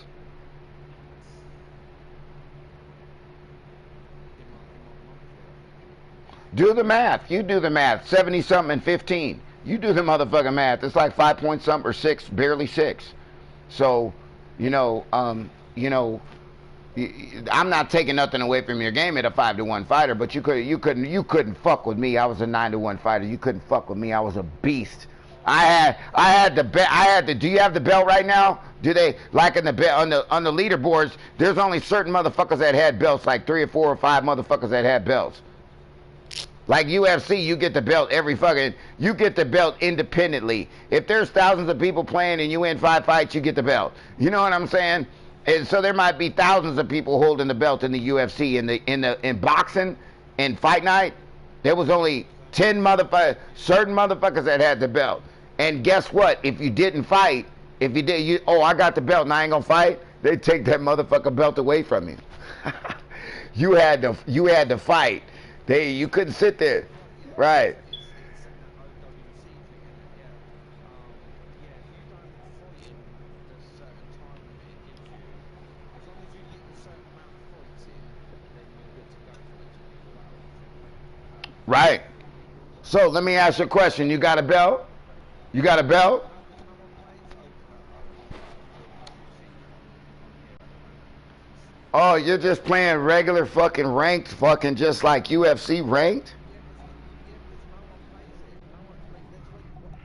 Do the math. You do the math. 70 something and 15. You do the motherfucking math. It's like 5 point something or 6, barely 6. So, I'm not taking nothing away from your game at a 5-1 fighter, but you couldn't fuck with me. I was a 9-1 fighter. You couldn't fuck with me. I was a beast. I had the belt. I had the. Do you have the belt right now? Do they like in the on the leaderboards? There's only certain motherfuckers that had belts, like 3 or 4 or 5 motherfuckers that had belts. Like UFC, you get the belt every fucking. You get the belt independently. If there's thousands of people playing and you win 5 fights, you get the belt. You know what I'm saying? And so there might be thousands of people holding the belt in the UFC. In boxing, in fight night, there was only 10 motherfuckers, certain motherfuckers that had the belt. And guess what? If you didn't fight, if you did, oh, I got the belt and I ain't gonna fight. They take that motherfucker belt away from you. You had to fight. You couldn't sit there, right? It's an OWC thing, isn't it? Yeah. Yeah, if you don't fight in the certain time limit, it gives you, as long as you get the certain amount of fights in, then you're good to go for these people battles, I think. Right. So let me ask you a question. You got a belt? You got a belt? Do you know what play's open at WC on here at the moment? Oh, you're just playing regular fucking ranked, fucking just like UFC ranked? Yeah, because no one plays it. No one like there's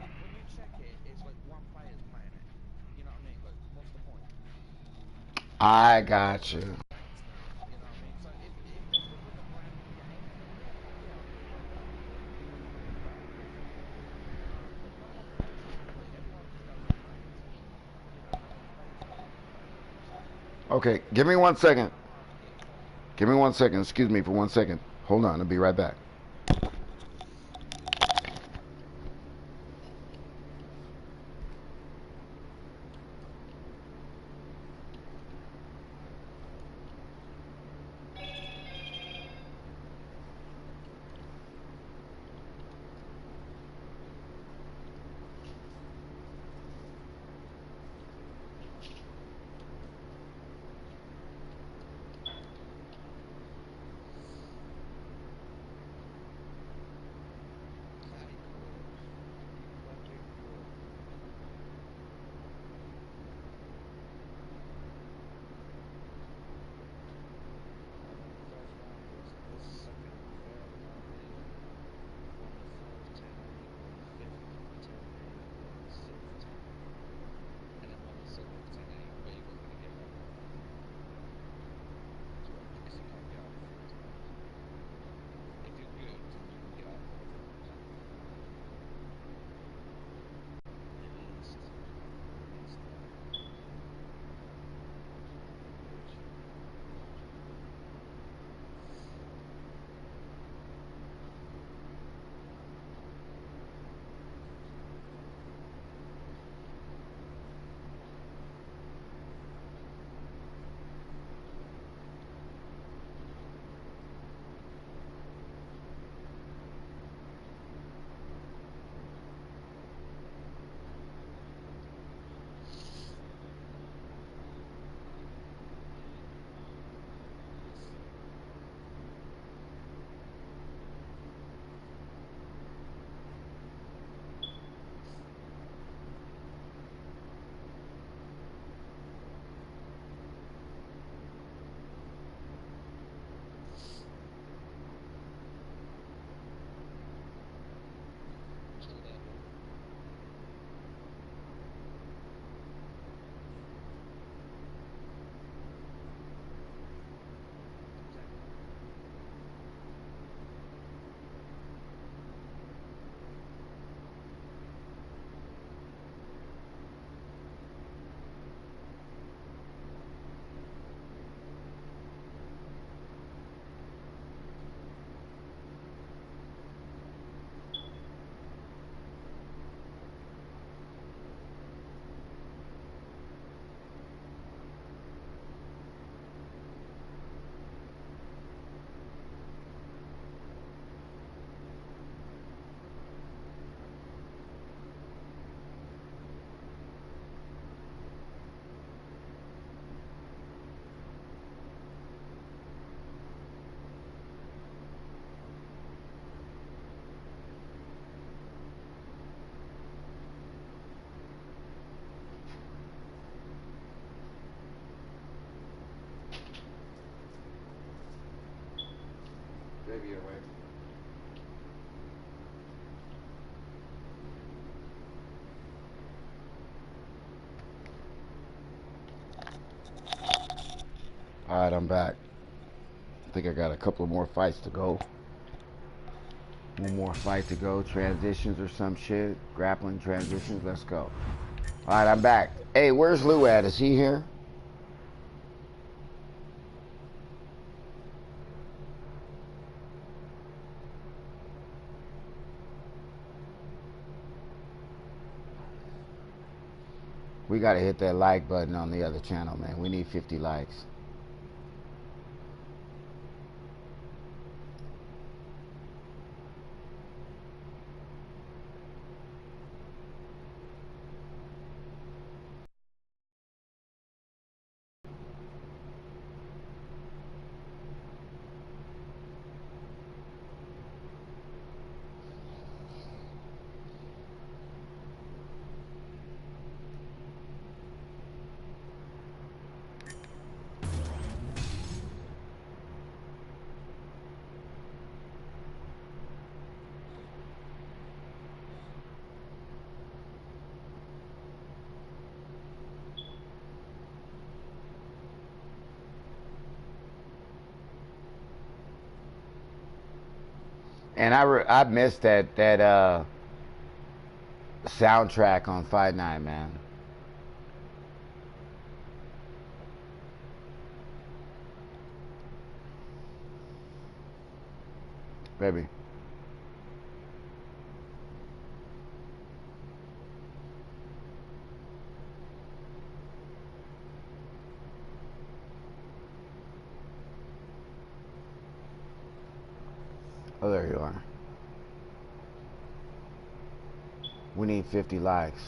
like when you check it, it's like one player's playing it. You know what I mean? Like, what's the point? I got you. You know what I mean? So if this was like a brand new game, yeah, I'd be like, oh, cool, fucking new battle royale. But no one plays it. Like everyone just goes on ranked. You know, no one plays WC. Okay, give me 1 second. Give me 1 second. Excuse me for 1 second. Hold on, I'll be right back. Hey, cool. Fucking cool. I know the first round was the second and third won the fourth 10-8, won the fifth 10-8, won the sixth 10-8, and then won the seventh 10-8, but he wasn't going to get that one. So I guess you can't get up 4 times. If you're good, you can get up 4 times. At least. At least that. Which still there, bro? Okay. Maybe away. Alright, I'm back. I think I got a couple more fights to go. One more fight to go. Transitions or some shit. Grappling transitions. Let's go. Alright, I'm back. Hey, where's Lou at? Is he here? We gotta hit that like button on the other channel, man. We need 50 likes. And I missed that soundtrack on Fight Night, man. Baby. Oh, there you are. We need 50 likes.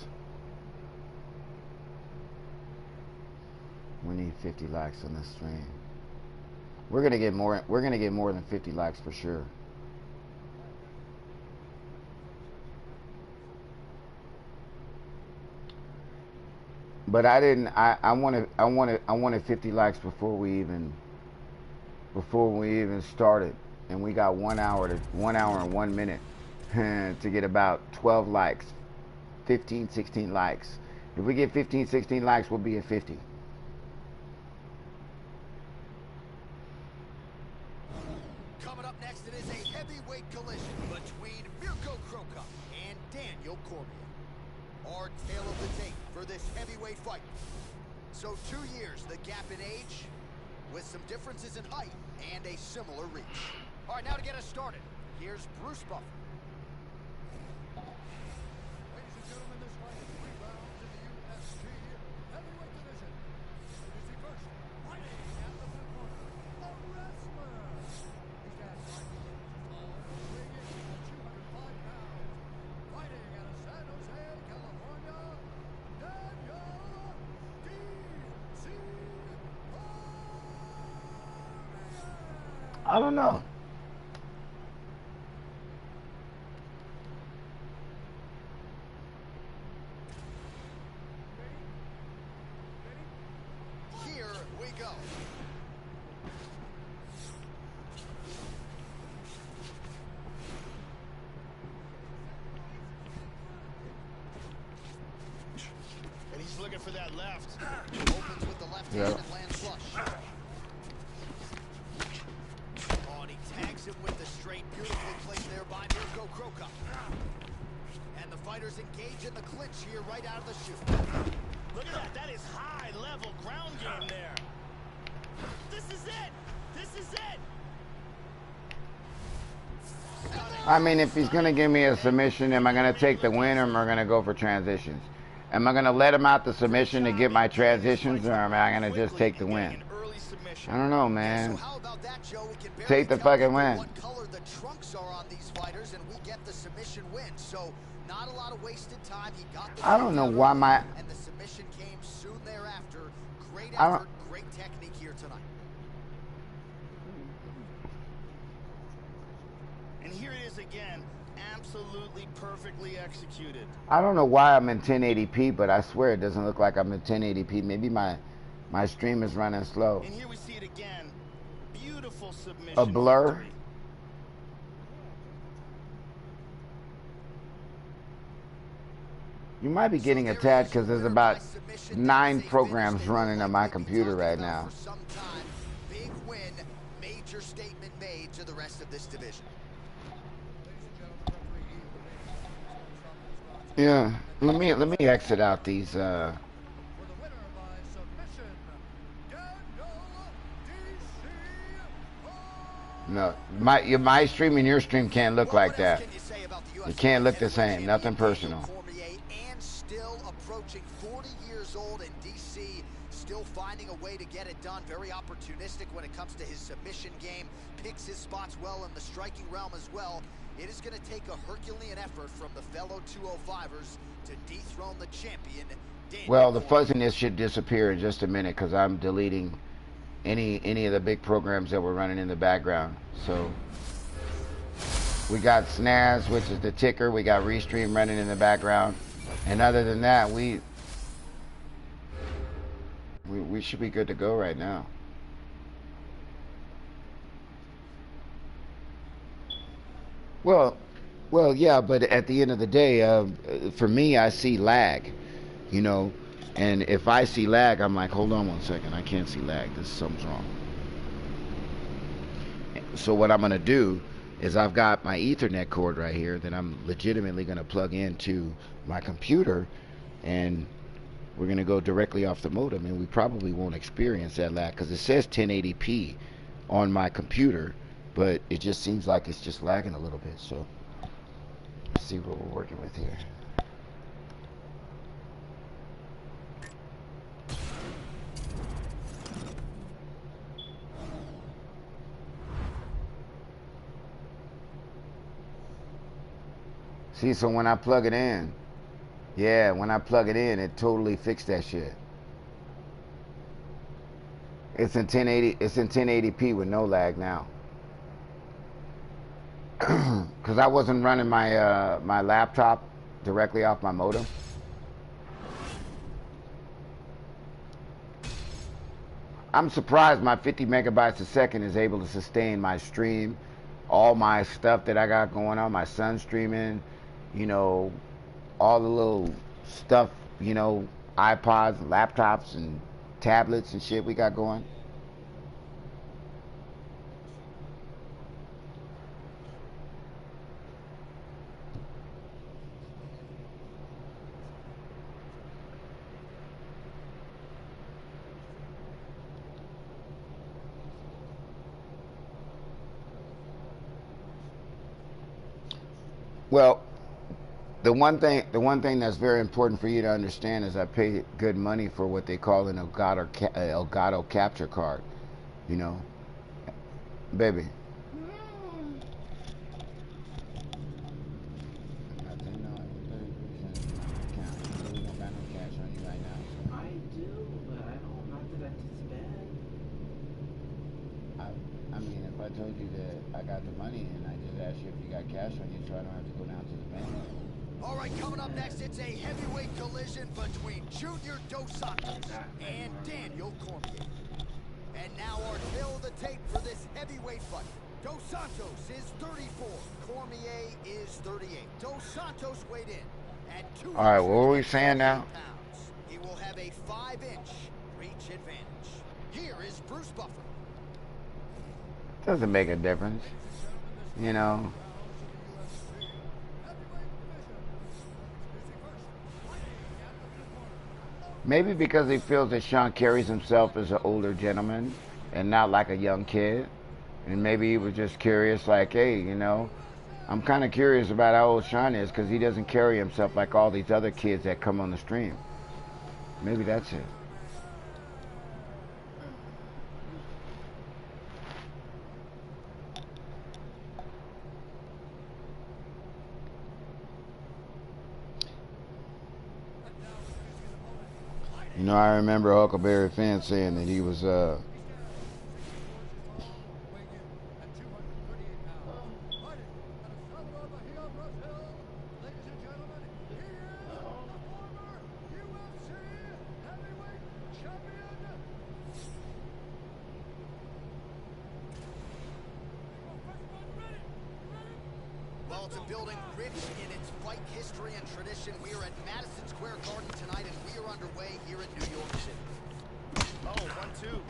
We need 50 likes on this stream. We're gonna get more. We're gonna get more than 50 likes for sure. But I didn't. I wanted 50 likes before we even started, and we got 1 hour and 1 minute to get about 12 likes, 15, 16 likes. If we get 15, 16 likes, we'll be at 50. Coming up next, it is a heavyweight collision between Mirko Kroka and Daniel Cormier. Our tale of the tape for this heavyweight fight. So 2 years, the gap in age, with some differences in height and a similar reach. All right, now to get us started, here's Bruce Buffer. Ladies and gentlemen, this fight is 3 rounds in the UFC heavyweight division. Introducing first, fighting at the blue corner, a wrestler. He stands 5 feet tall, weighing in at 205 pounds. Fighting out of San Jose, California, Daniel D.C. I don't know. Here we go. And he's looking for that left. Opens with the left hand and lands flush. Oh, and he tags him with the straight, beautifully placed there by Mirko Kroka. And the fighters engage in the clinch here right out of the chute. Look at that. That is high-level ground game there. This is it. This is it. I mean, if he's gonna give me a submission, am I gonna take the win or am I gonna go for transitions? Am I gonna let him out the submission to get my transitions, or am I gonna just take the win? I don't know, man. So how about that, Joe? We can barely Take the tell fucking win. what color the trunks are on these fighters, and we get the submission win. So not a lot of wasted time. He got the I don't know takedown why early, my- and the submission came soon thereafter. Great I don't- effort, great technique here tonight. And here it is again. Absolutely perfectly executed. I don't know why I'm in 1080p, but I swear it doesn't look like I'm in 1080p. Maybe my stream is running slow. And here we see it again. Beautiful submission. A blur? victory. You might be getting a tad because there's about 9 programs running on my computer right now. win, major statement made to the rest of this division. Yeah, let me exit out these. For the winner by submission, Daniel DC. No, my stream and your stream can't look Well, like what else that. can you say about the It UFC can't look the heavyweight same. champion Nothing Daniel personal. Cormier, and still approaching 40 years old in DC, still finding a way to get it done. Very opportunistic when it comes to his submission game, picks his spots well in the striking realm as well. It is going to take a Herculean effort from the fellow 205ers to dethrone the champion, Daniel Well, the Cormier. fuzziness should disappear in just a minute because I'm deleting any of the big programs that were running in the background. So we got Snaz, which is the ticker. We got Restream running in the background, and other than that, we should be good to go right now. Well, yeah, but at the end of the day, for me, I see lag, you know, and if I see lag, I'm like, hold on one second, I can't see lag. Something's wrong. So what I'm gonna do is I've got my Ethernet cord right here that I'm legitimately gonna plug into my computer, and we're gonna go directly off the modem, and we probably won't experience that lag because it says 1080p on my computer, but it just seems like it's just lagging a little bit. So let's see what we're working with here. See, so when I plug it in, yeah, when I plug it in, it totally fixed that shit. It's in 1080. It's in 1080p with no lag now. Because I wasn't running my my laptop directly off my modem. I'm surprised my 50 megabytes a second is able to sustain my stream, all my stuff that I got going on, my son streaming, you know, all the little stuff, you know, iPods, and laptops, and tablets and shit we got going. Well, the one thing that's very important for you to understand is I pay good money for what they call an Elgato capture card, you know, baby. I do, but I don't. Not that it's bad. I mean, if I told you that I got the money and I just asked you if you got cash on you, so I don't have to go down to the bank. All right, coming up next, it's a heavyweight collision between Junior Dos Santos and Daniel Cormier. And now our tail of the tape for this heavyweight fight. Dos Santos is 34, Cormier is 38. Dos Santos weighed in at 2. All right, what were we saying now? Pounds. He will have a 5-inch reach advantage. Here is Bruce Buffer. Doesn't make a difference, you know. Maybe because he feels that Sean carries himself as an older gentleman and not like a young kid. And maybe he was just curious, like, hey, you know, I'm kind of curious about how old Sean is because he doesn't carry himself like all these other kids that come on the stream. Maybe that's it. You know, I remember Huckleberry Finn saying that he was Well, it's a building rich in its fight history and tradition. We are at Madison Square Garden tonight, and we are underway here in New York City. Oh, 1-2.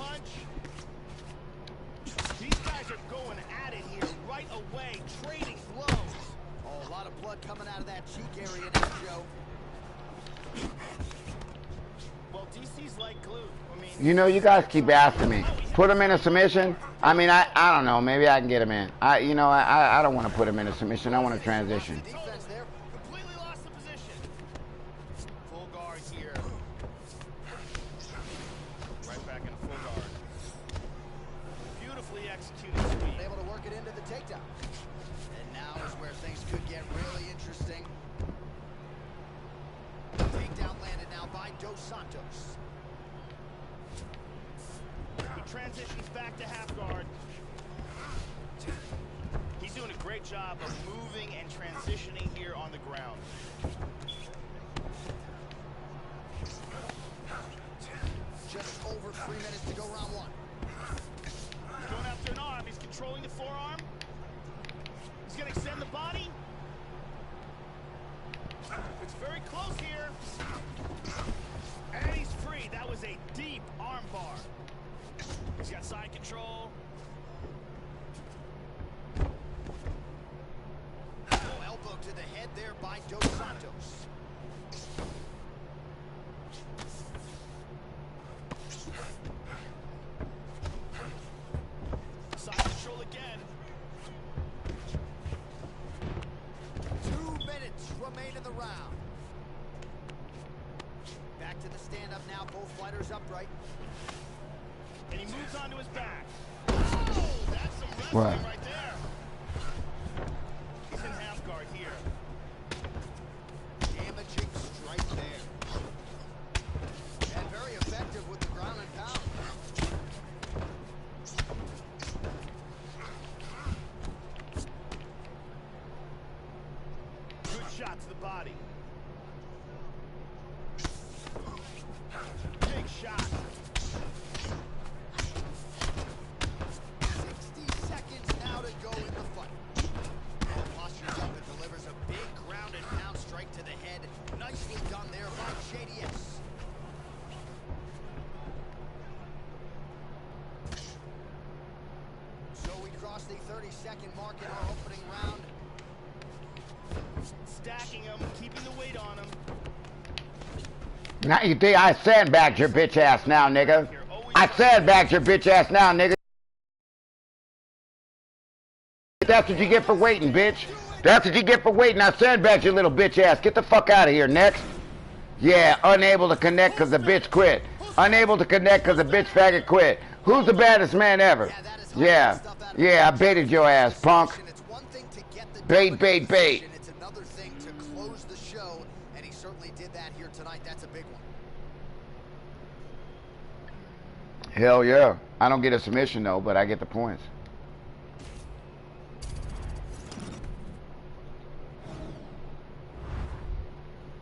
punch. These guys are going at it here right away, trading blows. Oh, a lot of blood coming out of that cheek area now, Joe. Well, DC's like glue. I mean, You know, you guys keep asking me, put him in a submission. I mean, I don't know. Maybe I can get him in. I don't want to put him in a submission. I want to transition. Defense there. completely lost the position. Full guard here. Right back in full guard. Beautifully executed sweep. Able to work it into the takedown. And now is where things could get really interesting. Takedown landed now by Dos Santos. He transitions back to half guard. He's doing a great job of moving and transitioning here on the ground. Just over 3 minutes to go round one. He's going after an arm. He's controlling the forearm. He's going to extend the body. It's very close here. And he's free. That was a deep arm bar. He's got side control. Oh, elbow to the head there by Dos Santos. Side control again. 2 minutes remain in the round. Back to the stand-up now. Both fighters upright. And he moves onto his back. Oh, that's some wrestling What? right there. He's in half guard here. Damaging strike there. And very effective with the ground and pound. Good shot to the body. Big shot. 60 seconds now to go in the fight. Oh, postures up and delivers a big ground and pound strike to the head. Nicely done there by JDS. So we cross the 30-second mark in our opening round. Stacking him, keeping the weight on him. Now you think I sandbagged your bitch ass now, nigga? I sandbagged your bitch ass now, nigga. That's what you get for waiting, bitch. That's what you get for waiting. I sandbagged your little bitch ass. Get the fuck out of here. Next. Yeah, unable to connect because the bitch quit. Unable to connect because the bitch faggot quit. Who's the baddest man ever? Yeah, I baited your ass, punk. It's one thing to get the Bait, bait, bait. It's another thing to close the show, and he certainly did that here tonight. That's a big one. Hell yeah. I don't get a submission though, but I get the points.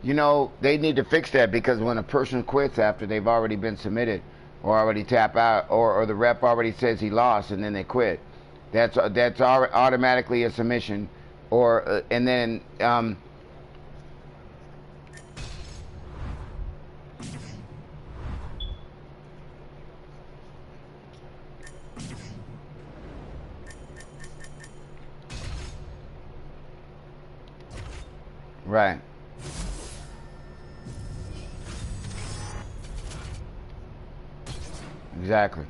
You know, they need to fix that because when a person quits after they've already been submitted or already tap out or the rep already says he lost and then they quit, that's automatically a submission or and then right. Exactly.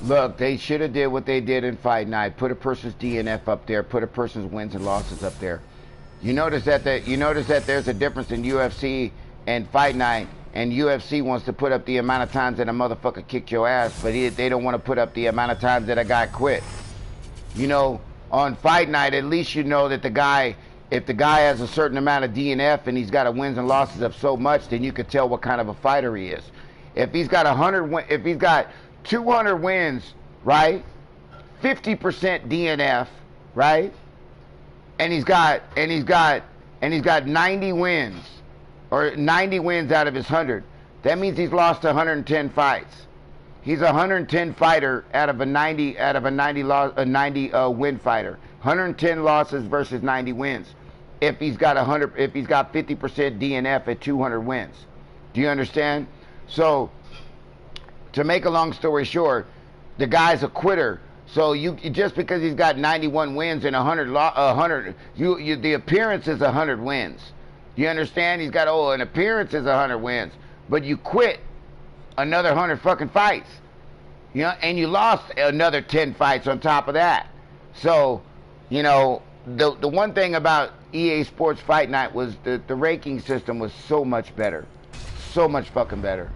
Look, they should have did what they did in Fight Night. Put a person's DNF up there. Put a person's wins and losses up there. You notice that there's a difference in UFC and Fight Night. And UFC wants to put up the amount of times that a motherfucker kicked your ass, but they don't want to put up the amount of times that a guy quit. You know, on Fight Night, at least you know that the guy, if the guy has a certain amount of DNF and he's got a wins and losses of so much, then you could tell what kind of a fighter he is. If he's got 200 wins, right? 50% DNF, right? And he's got 90 wins, or 90 wins out of his 100. That means he's lost 110 fights. He's a 110 fighter out of a 90 win fighter. 110 losses versus 90 wins. if he's got 100, if he's got 50% DNF at 200 wins. Do you understand? So, to make a long story short, the guy's a quitter. So you just because he's got 91 wins and 100, the appearance is 100 wins. You understand? He's got an appearance is 100 wins, but you quit another 100 fucking fights. You know, and you lost another 10 fights on top of that. So, you know, the one thing about EA Sports Fight Night was the ranking system was so much better. So much fucking better.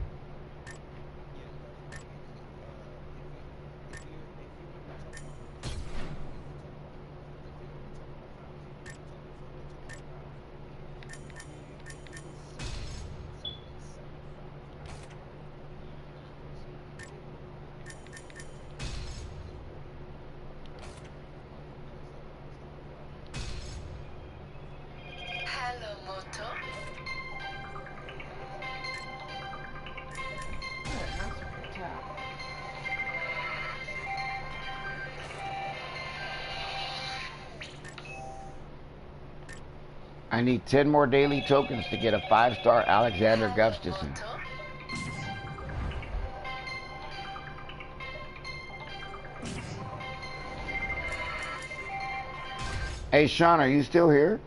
I need 10 more daily tokens to get a 5-star Alexander Gustafsson. Hey Sean, are you still here?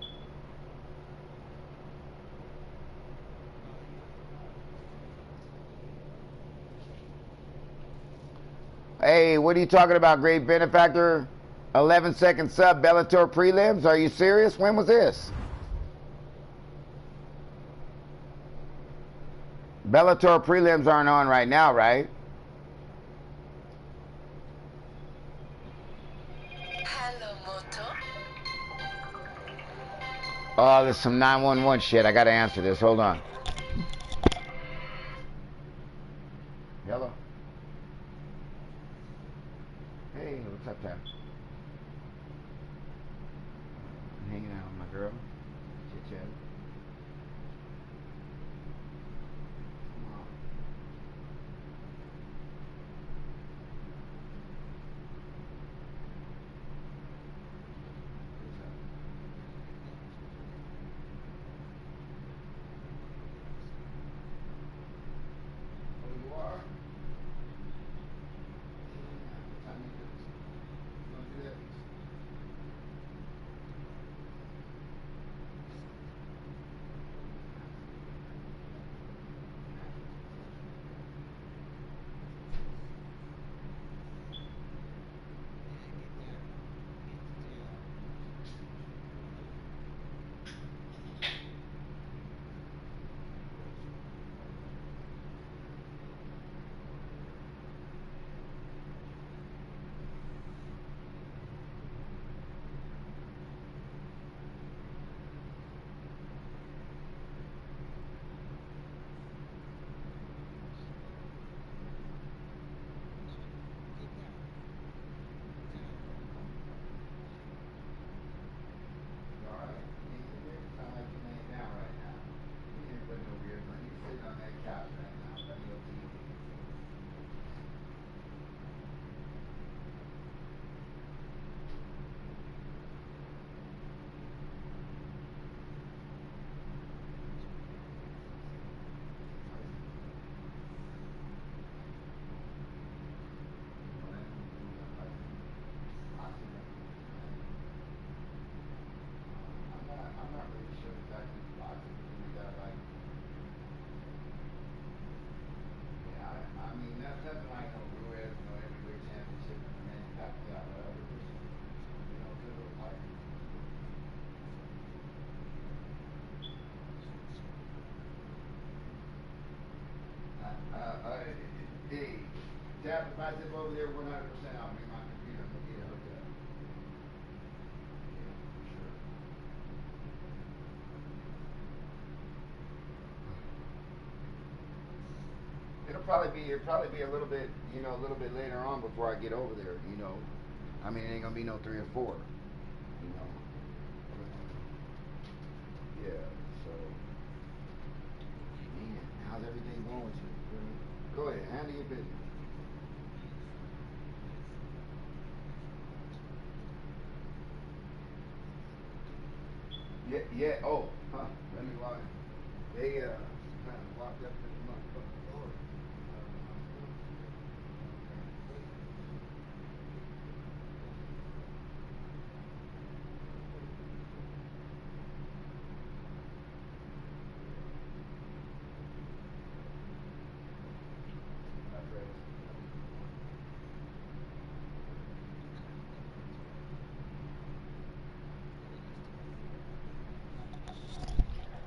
Hey, what are you talking about, great benefactor? 11-second sub Bellator prelims? Are you serious? When was this? Bellator prelims aren't on right now, right? Oh, there's some 911 shit. I gotta answer this. Hold on. Hello. Hey, what's up, Tam? I'm hanging out with my girl. Chit chat. Hey, Tap, if I zip over there 100%, I'll bring my computer and get it hooked up. Yeah, for sure. It'll probably be a little bit, you know, a little bit later on before I get over there, you know. I mean, it ain't gonna be no 3 or 4, you know. Yeah, so. Man, how's everything going with you? Go ahead, handle your business. Yeah, Yeah. Oh, huh. Let me log in. They kind of locked up this motherfucking door.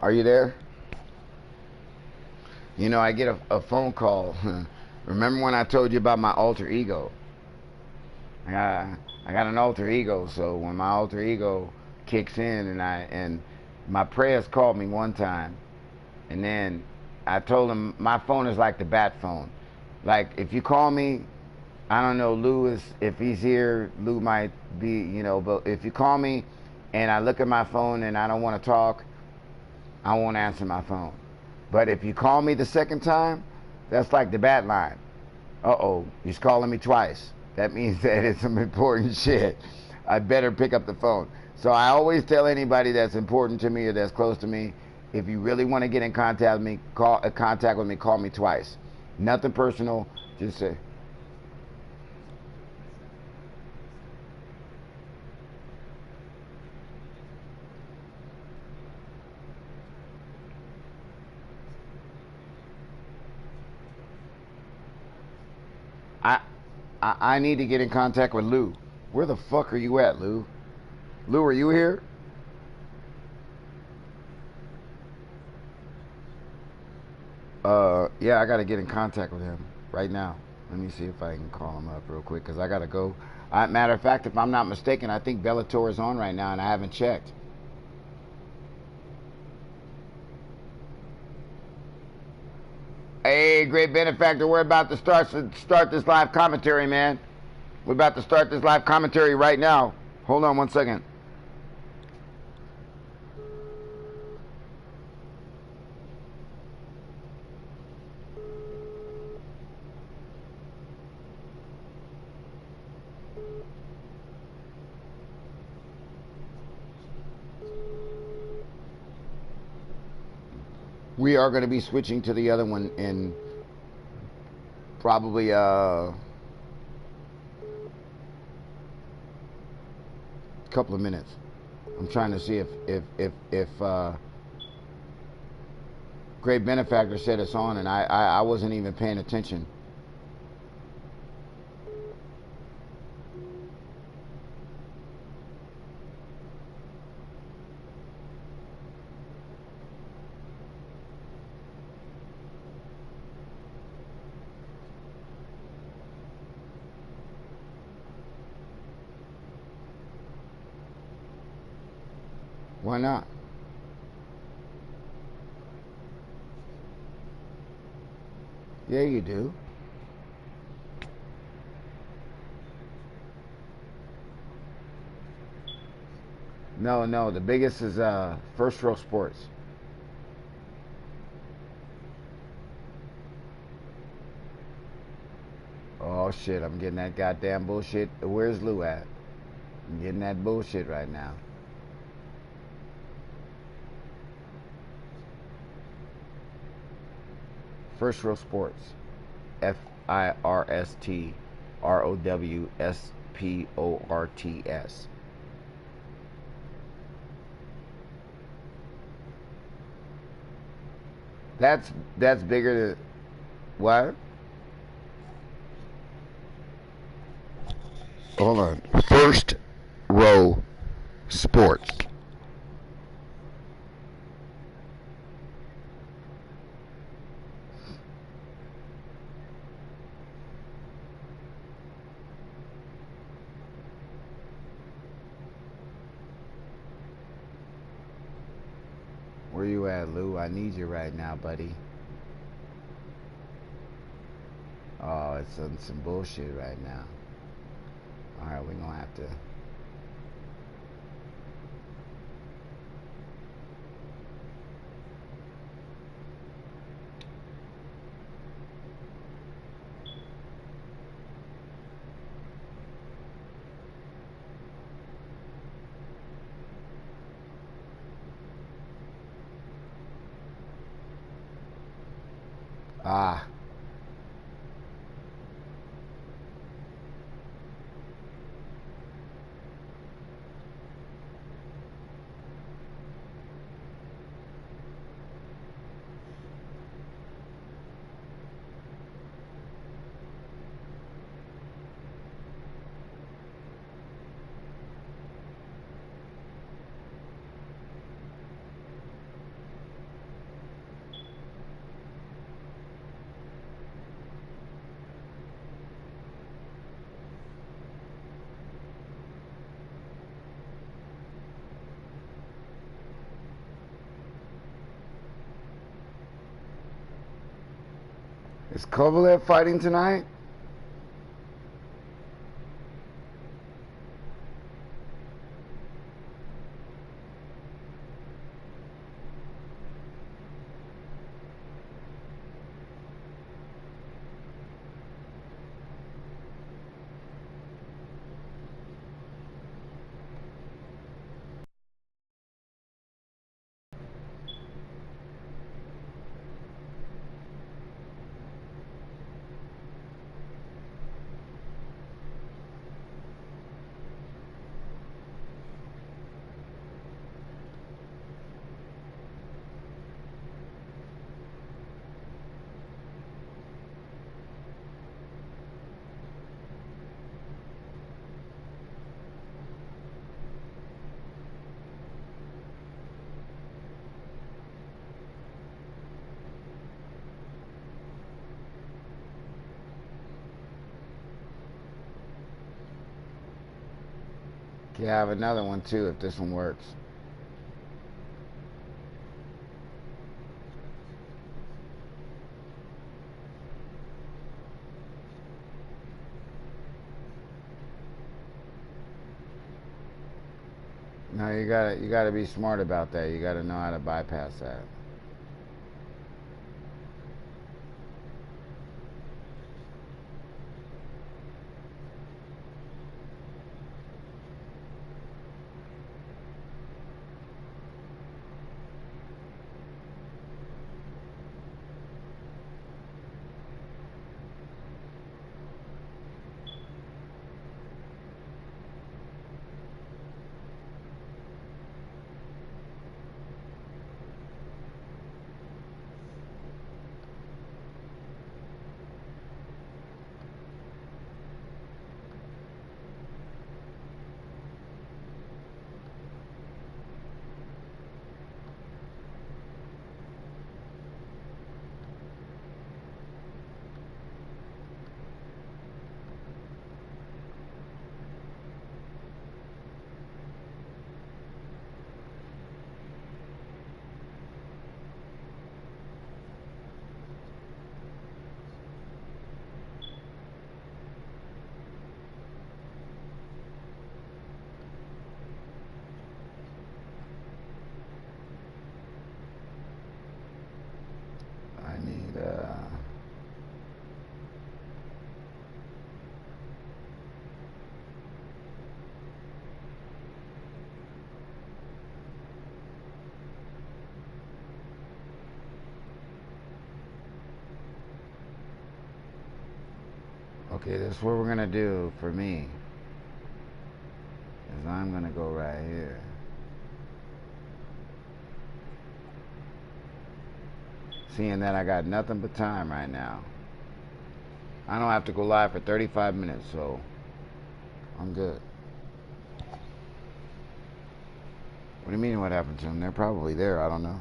Are you there? You know, I get a phone call. Remember when I told you about my alter ego? I got an alter ego, so when my alter ego kicks in and my prayers called me one time, and then I told him my phone is like the bat phone. Like if you call me, I don't know, Lou is, if he's here, Lou might be, you know, but if you call me and I look at my phone and I don't want to talk, I won't answer my phone. But if you call me the second time, that's like the bat line. Uh-oh, he's calling me twice. That means that it's some important shit. I better pick up the phone. So I always tell anybody that's important to me or that's close to me, if you really want to get in contact with me, call me twice. Nothing personal, just say. I, I need to get in contact with Lou. Where the fuck are you at, Lou? Lou, are you here? Yeah, I gotta get in contact with him right now. Let me see if I can call him up real quick, because I gotta go. Matter of fact, if I'm not mistaken, I think Bellator is on right now, and I haven't checked. Hey, great benefactor, we're about to start this live commentary, man. We're about to start this live commentary right now. Hold on one second. We are going to be switching to the other one in probably a couple of minutes. I'm trying to see if great benefactor said it's on, and I wasn't even paying attention. Why not? Yeah, you do. No, the biggest is First Row Sports. Oh shit, I'm getting that goddamn bullshit. Where's Lou at? I'm getting that bullshit right now. First Row Sports. FIRSTROWSPORTS. That's bigger than what? Hold on. First Row Sports. Where you at, Lou? I need you right now, buddy. Oh, it's some bullshit right now. Alright, we're gonna have to. Ah. Is Kovalev fighting tonight? Okay, I have another one too if this one works. No, you gotta be smart about that. You gotta know how to bypass that. I need okay, this is what we're gonna do for me. Is I'm gonna go right here. Seeing that I got nothing but time right now. I don't have to go live for 35 minutes, so I'm good. What do you mean what happened to them? They're probably there. I don't know.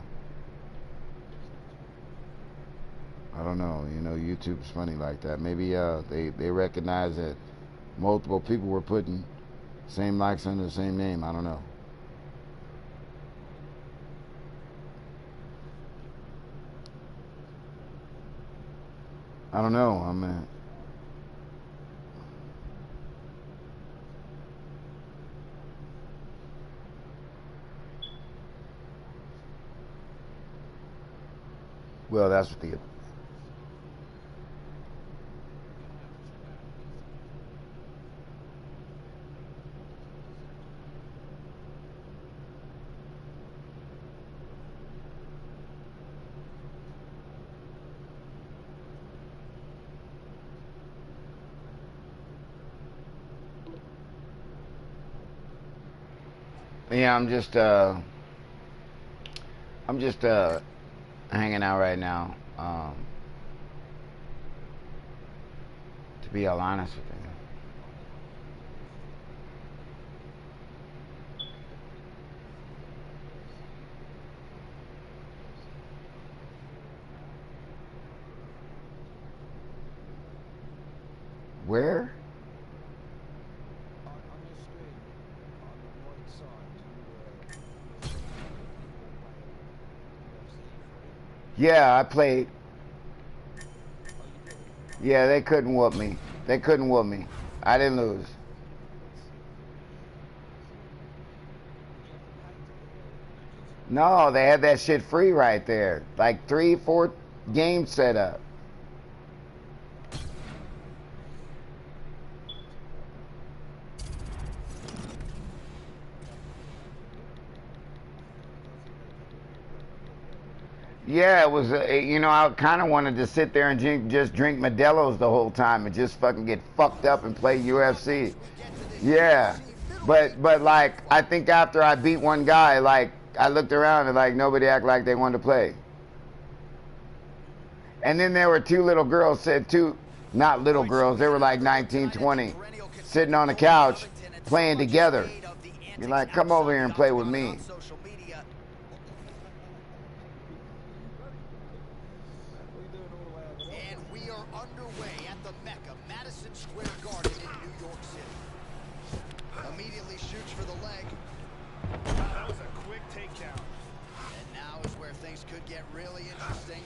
I don't know. You know, YouTube's funny like that. Maybe they recognize that multiple people were putting same likes under the same name. I don't know. I don't know. Well, that's what the Yeah, I'm just hanging out right now. To be all honest with you. Where? On your screen, on the right side, you're seeing people playing UFC 3. Yeah, I played. Oh, you did? Oh, Yeah, they couldn't whoop me. They couldn't whoop me. I didn't lose. did you have to pay to get the ninjas? No, they had that shit free right there. Like 3, 4 games set up. Yeah, it was. You know, I kind of wanted to sit there and just drink Modelo's the whole time and just fucking get fucked up and play UFC. Yeah, but like I think after I beat one guy, like I looked around and like nobody acted like they wanted to play. And then there were two little girls, said two, not little girls, they were like 19, 20, sitting on the couch playing together. You're like, come over here and play with me. What are you doing all the way over there? And we are underway at the Mecca, Madison Square Garden in New York City. Immediately shoots for the leg. That was a quick takedown. And now is where things could get really interesting.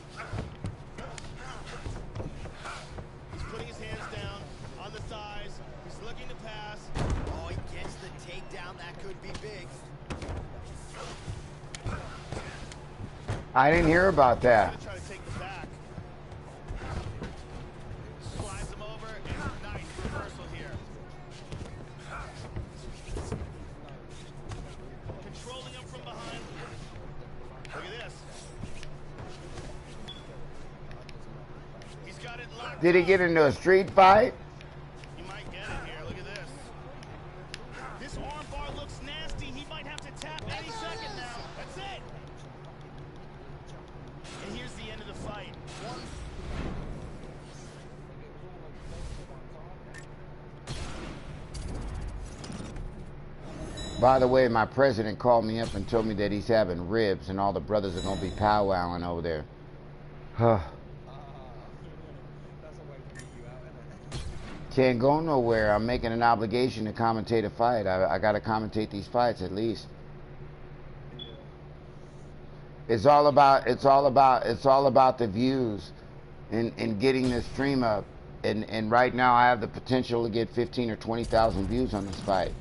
He's putting his hands down on the thighs. He's looking to pass. Oh, he gets the takedown. That could be big. I didn't hear about that. Gonna try to take the back. Slides him over and nice reversal here. Controlling him from behind. Look at this. He's got it locked. Did he get into a street fight? He might get it here. Look at this. This armbar looks nasty. He might have to tap any second now. That's it. And here's the end of the fight. By the way, my president called me up and told me that he's having ribs and all the brothers are going to be powwowing over there. Huh. That's a way to beat you out, isn't it? Can't go nowhere. I'm making an obligation to commentate a fight. I got to commentate these fights at least. Yeah. It's all about the views and getting this stream up. And right now I have the potential to get 15 or 20,000 views on this fight.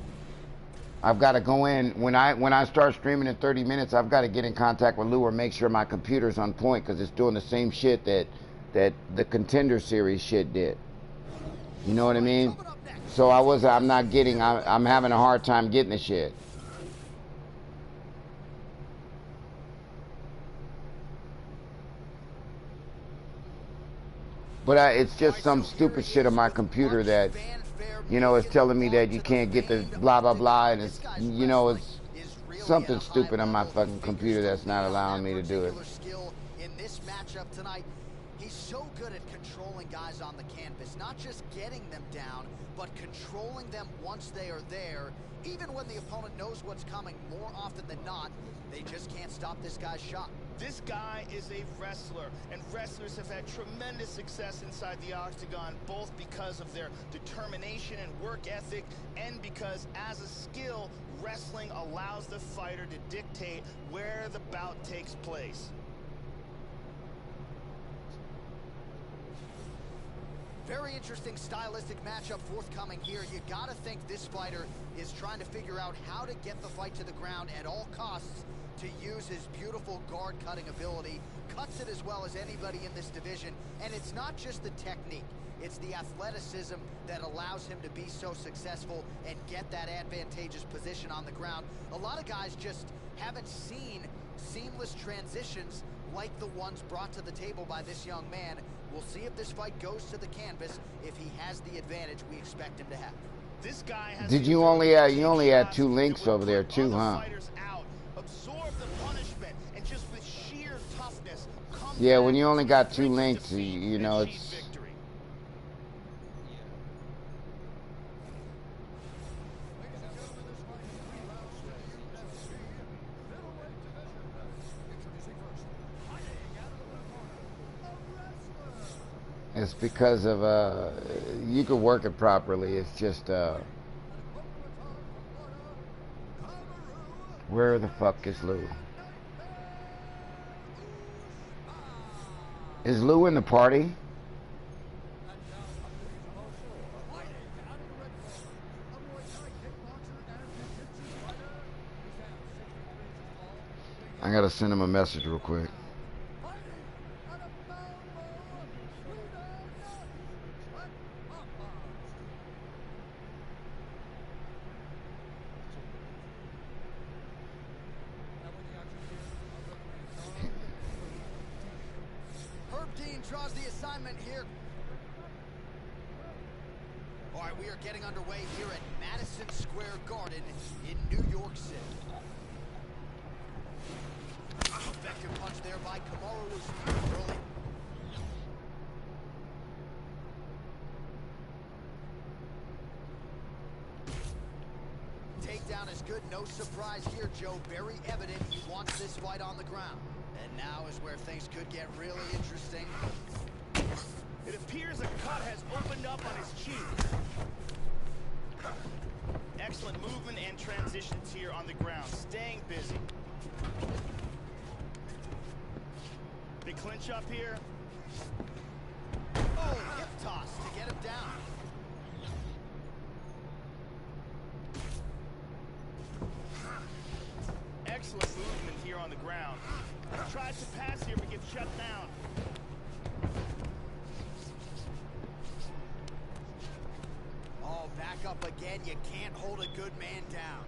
I've got to go in when I start streaming in 30 minutes. I've got to get in contact with Lou or make sure my computer's on point because it's doing the same shit that the Contender Series shit did. You know what I mean? So I'm having a hard time getting the shit. But it's just some stupid shit on my computer that, you know, it's telling me that you can't get the blah, blah, blah. And it's, you know, it's something stupid on my fucking computer that's not allowing me to do it. In this matchup tonight, he's so good at controlling guys on the canvas, not just getting them down, but controlling them once they are there. Even when the opponent knows what's coming, more often than not, they just can't stop this guy's shot. This guy is a wrestler, and wrestlers have had tremendous success inside the octagon, both because of their determination and work ethic, and because, as a skill, wrestling allows the fighter to dictate where the bout takes place. Very interesting stylistic matchup forthcoming here. You gotta think this fighter is trying to figure out how to get the fight to the ground at all costs, to use his beautiful guard-cutting ability. Cuts it as well as anybody in this division. And it's not just the technique, it's the athleticism that allows him to be so successful and get that advantageous position on the ground. A lot of guys just haven't seen seamless transitions like the ones brought to the table by this young man. We'll see if this fight goes to the canvas, if he has the advantage we expect him to have. This guy has Did the you ability only to you take only had shots 2 that links would over there put too, other huh? fighters out, absorb the punishment, and just with sheer toughness, come Yeah, when back you only from got the 2 brink of links, defeat you and know, achieve it's victory. Yeah. Ladies and gentlemen, this fight is 3 rounds to the UFC middleweight division. Introducing first, fighting out of the blue corner, a wrestler. it's because of you could work it properly. It's just An equivalent from Florida, Cameroon, where the fuck is Lou? Nightmare Usman. Is Lou in the party? And now coming to his opponent, fighting out of the red corner, a Muay Thai kickboxer and jiu-jitsu fighter. He stands 63 inches tall, I gotta send him a message real quick. fighting out of Malmo, Sweden, Black Papa. Now when the action begins, our referee Herb Dean draws the assignment here. All right, we are getting underway here at Madison Square Garden in New York City. Effective punch there by Kamaru Usman early. Takedown is good, no surprise here, Joe. Very evident he wants this fight on the ground. And now is where things could get really interesting. It appears a cut has opened up on his cheek. Excellent movement and transitions here on the ground, staying busy. Big clinch up here. Oh, hip toss to get him down. Excellent movement here on the ground. Tries to pass here but gets shut down. Oh, back up again. You can't hold a good man down.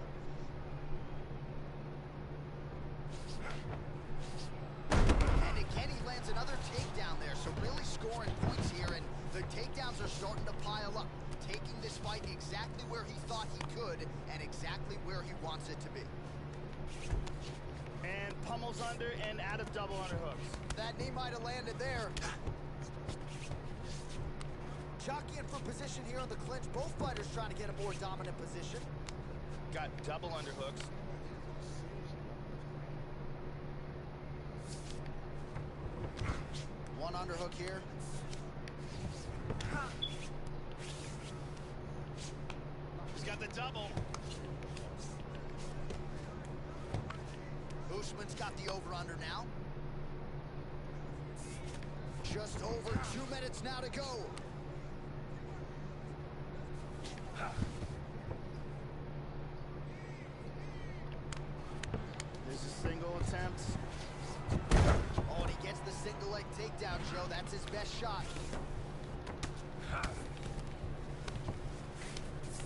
And again, he lands another takedown there. So really scoring points here. And the takedowns are starting to pile up. Taking this fight exactly where he thought he could and exactly where he wants it to be. And pummels under and out of double underhooks. That knee might have landed there. Jockeying for position here on the clinch. Both fighters trying to get a more dominant position. Got double underhooks. One underhook here. He's got the double. Usman's got the over-under now. Just over 2 minutes now to go. There's a single attempt. Oh, and he gets the single leg takedown, Joe. That's his best shot.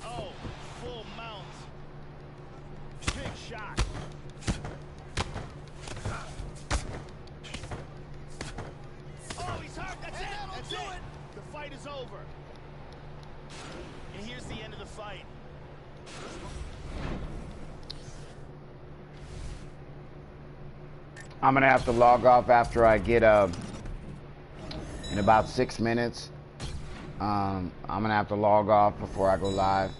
Oh, full mount. Big shot. Oh, he's hurt. That's it. that'll That's do it. it. The fight is over. And here's the end of the fight. I'm gonna have to log off after I get in about 6 minutes. I'm gonna have to log off before I go live.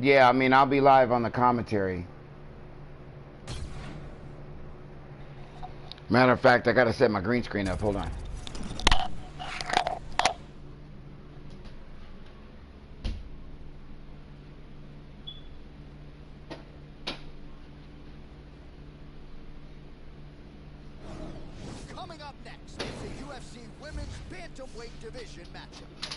Yeah, I mean, I'll be live on the commentary. Matter of fact, I gotta set my green screen up. Hold on. Coming up next, it's a UFC Women's Bantamweight Division matchup.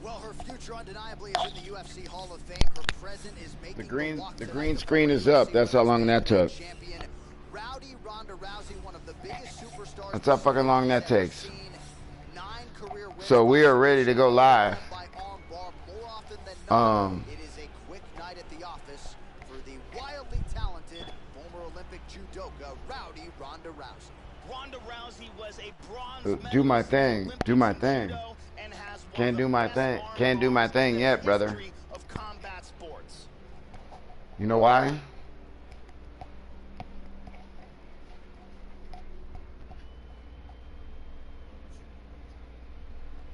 Well, her future undeniably is in the UFC Hall of Fame. Her present is making The green screen is up. That's how long that took. Champion Rowdy Ronda Rousey, one of the biggest superstars. That's how fucking long that takes. Seen. 9 career wins. So we are ready to go live. By arm bar more often than not. It is a quick night Rousey was a bronze Do my medalist in the thing. Olympics Do my in thing. judo and has one Can't of do the my best thing. arm Can't do my bars thing in the yet, brother. history of combat sports. You know why?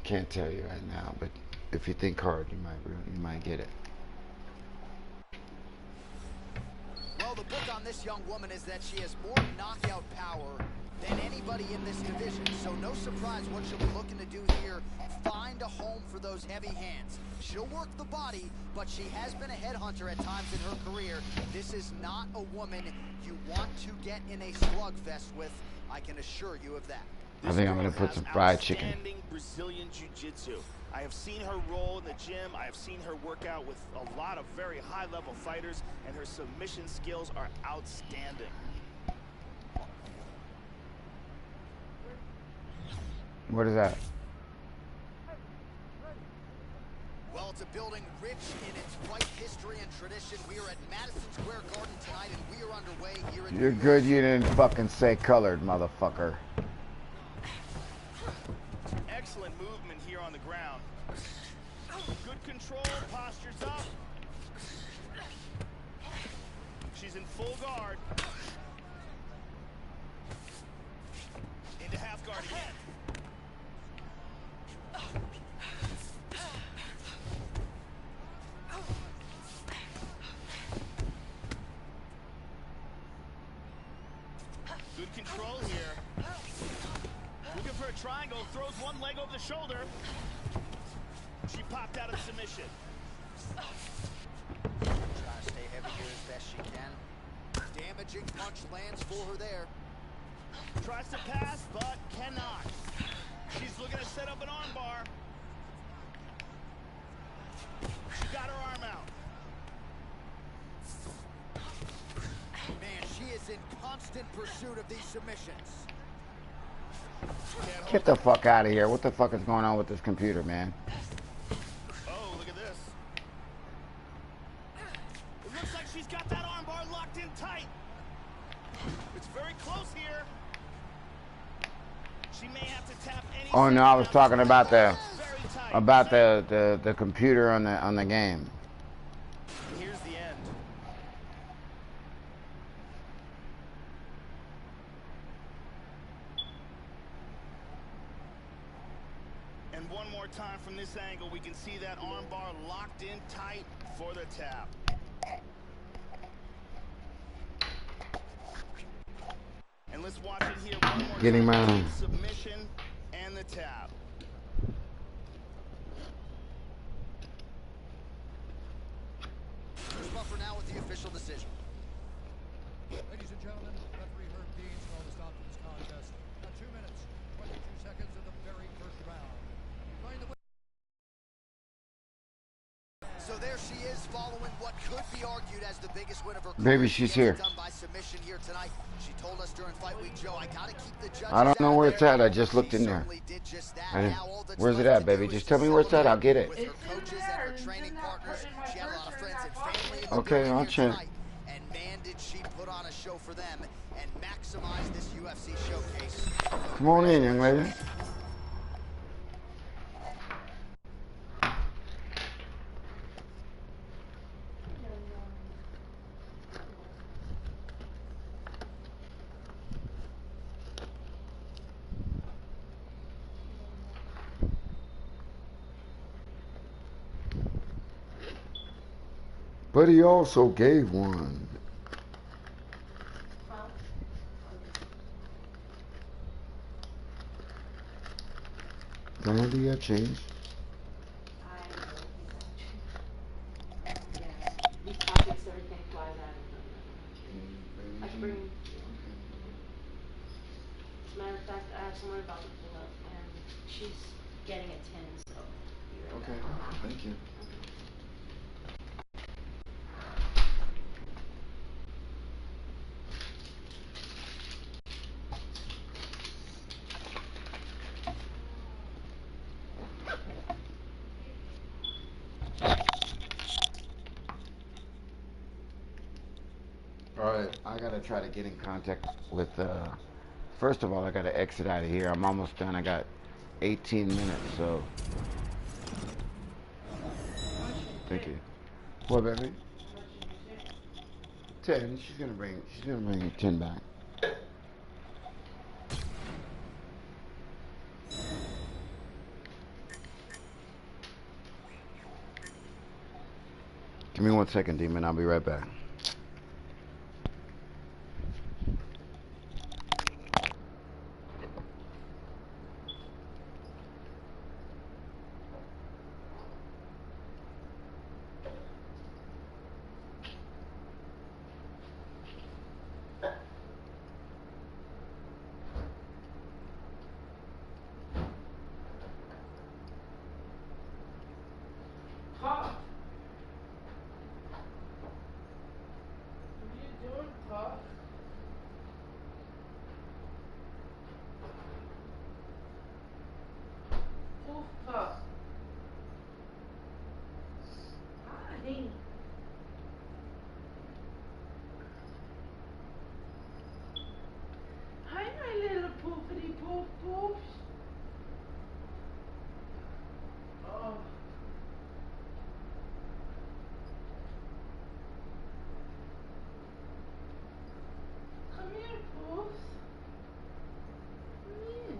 Can't tell you right now, but if you think hard, you might get it. Well, the book on this young woman is that she has more knockout power than anybody in this division. So no surprise what she'll be looking to do here. Find a home for those heavy hands. She'll work the body, but she has been a headhunter at times in her career. This is not a woman you want to get in a slugfest with. I can assure you of that. I think I'm gonna put some fried chicken. Outstanding Brazilian jiu-jitsu. I have seen her roll in the gym. I have seen her work out with a lot of very high-level fighters, and her submission skills are outstanding. What is that? Well, it's a building rich in its fight history and tradition. We are at Madison Square Garden tonight, and we are underway here at... You're good you didn't fucking say colored, motherfucker. Excellent movement here on the ground. Good control, postures up. She's in full guard. Into half guard again. Good control here. Looking for a triangle, throws one leg over the shoulder. She popped out of submission. Trying to stay heavy here as best she can. Damaging punch lands for her there. Tries to pass, but cannot. She's looking to set up an arm bar. She got her arm out. Man, she is in constant pursuit of these submissions. Get the fuck out of here. What the fuck is going on with this computer, man? Oh, look at this. It looks like she's got that arm bar locked in tight. It's very close here. She may have to tap any... Oh no, I was talking about the Very tight. computer on the game. Here's the end. And one more time from this angle, we can see that arm bar locked in tight for the tap. And let's watch it here one more Getting time. my Submission and the tap. Here's Buffer now with the official decision. Ladies and gentlemen, referee Herb Dean's called a stop to this contest. Now 2 minutes, 22 seconds of the very first round. Declaring the winner. So there she is, following what could be argued as the biggest win of her career. Baby, she's She gets here. it done by submission here tonight. She told us during Fight Week, Joe, I gotta keep the judges I don't know out where of it's there. at. I just looked She in there. certainly did just that. I didn't- Now all that's Where's it left at, to baby? do Just is tell to me where it's at. I'll get it. with her coaches and her training partners. She had a lot of friends and family in the Okay, building I'll here check. tonight. And man, did she put on a show for them and maximize this UFC showcase. Come on in, young lady. But he also gave one. Dandy, I changed. These topics, everything flies out of them. I can bring, as a matter of fact, I have someone about to pull up, and she's getting a 10, so. be right back. Thank you. All right, I gotta try to get in contact with First of all, I gotta exit out of here. I'm almost done. I got 18 minutes, so. Thank you. What, baby? 10. She's gonna bring 10 back. Give me 1 second, Demon. I'll be right back. Puff! What are you doing, Puff? Poof Puff. Hi. Hi, my little poofity poof poofs. Oh. Come here, poofs. Come here.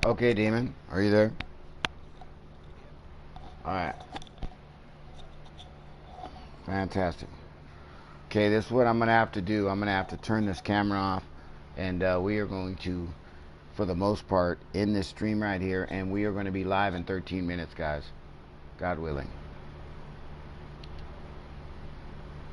Okay, Demon. Are you there? Alright. Fantastic. Okay, this is what I'm going to have to do. I'm going to have to turn this camera off. And we are going to, for the most part, end this stream right here. And we are going to be live in 13 minutes, guys. God willing.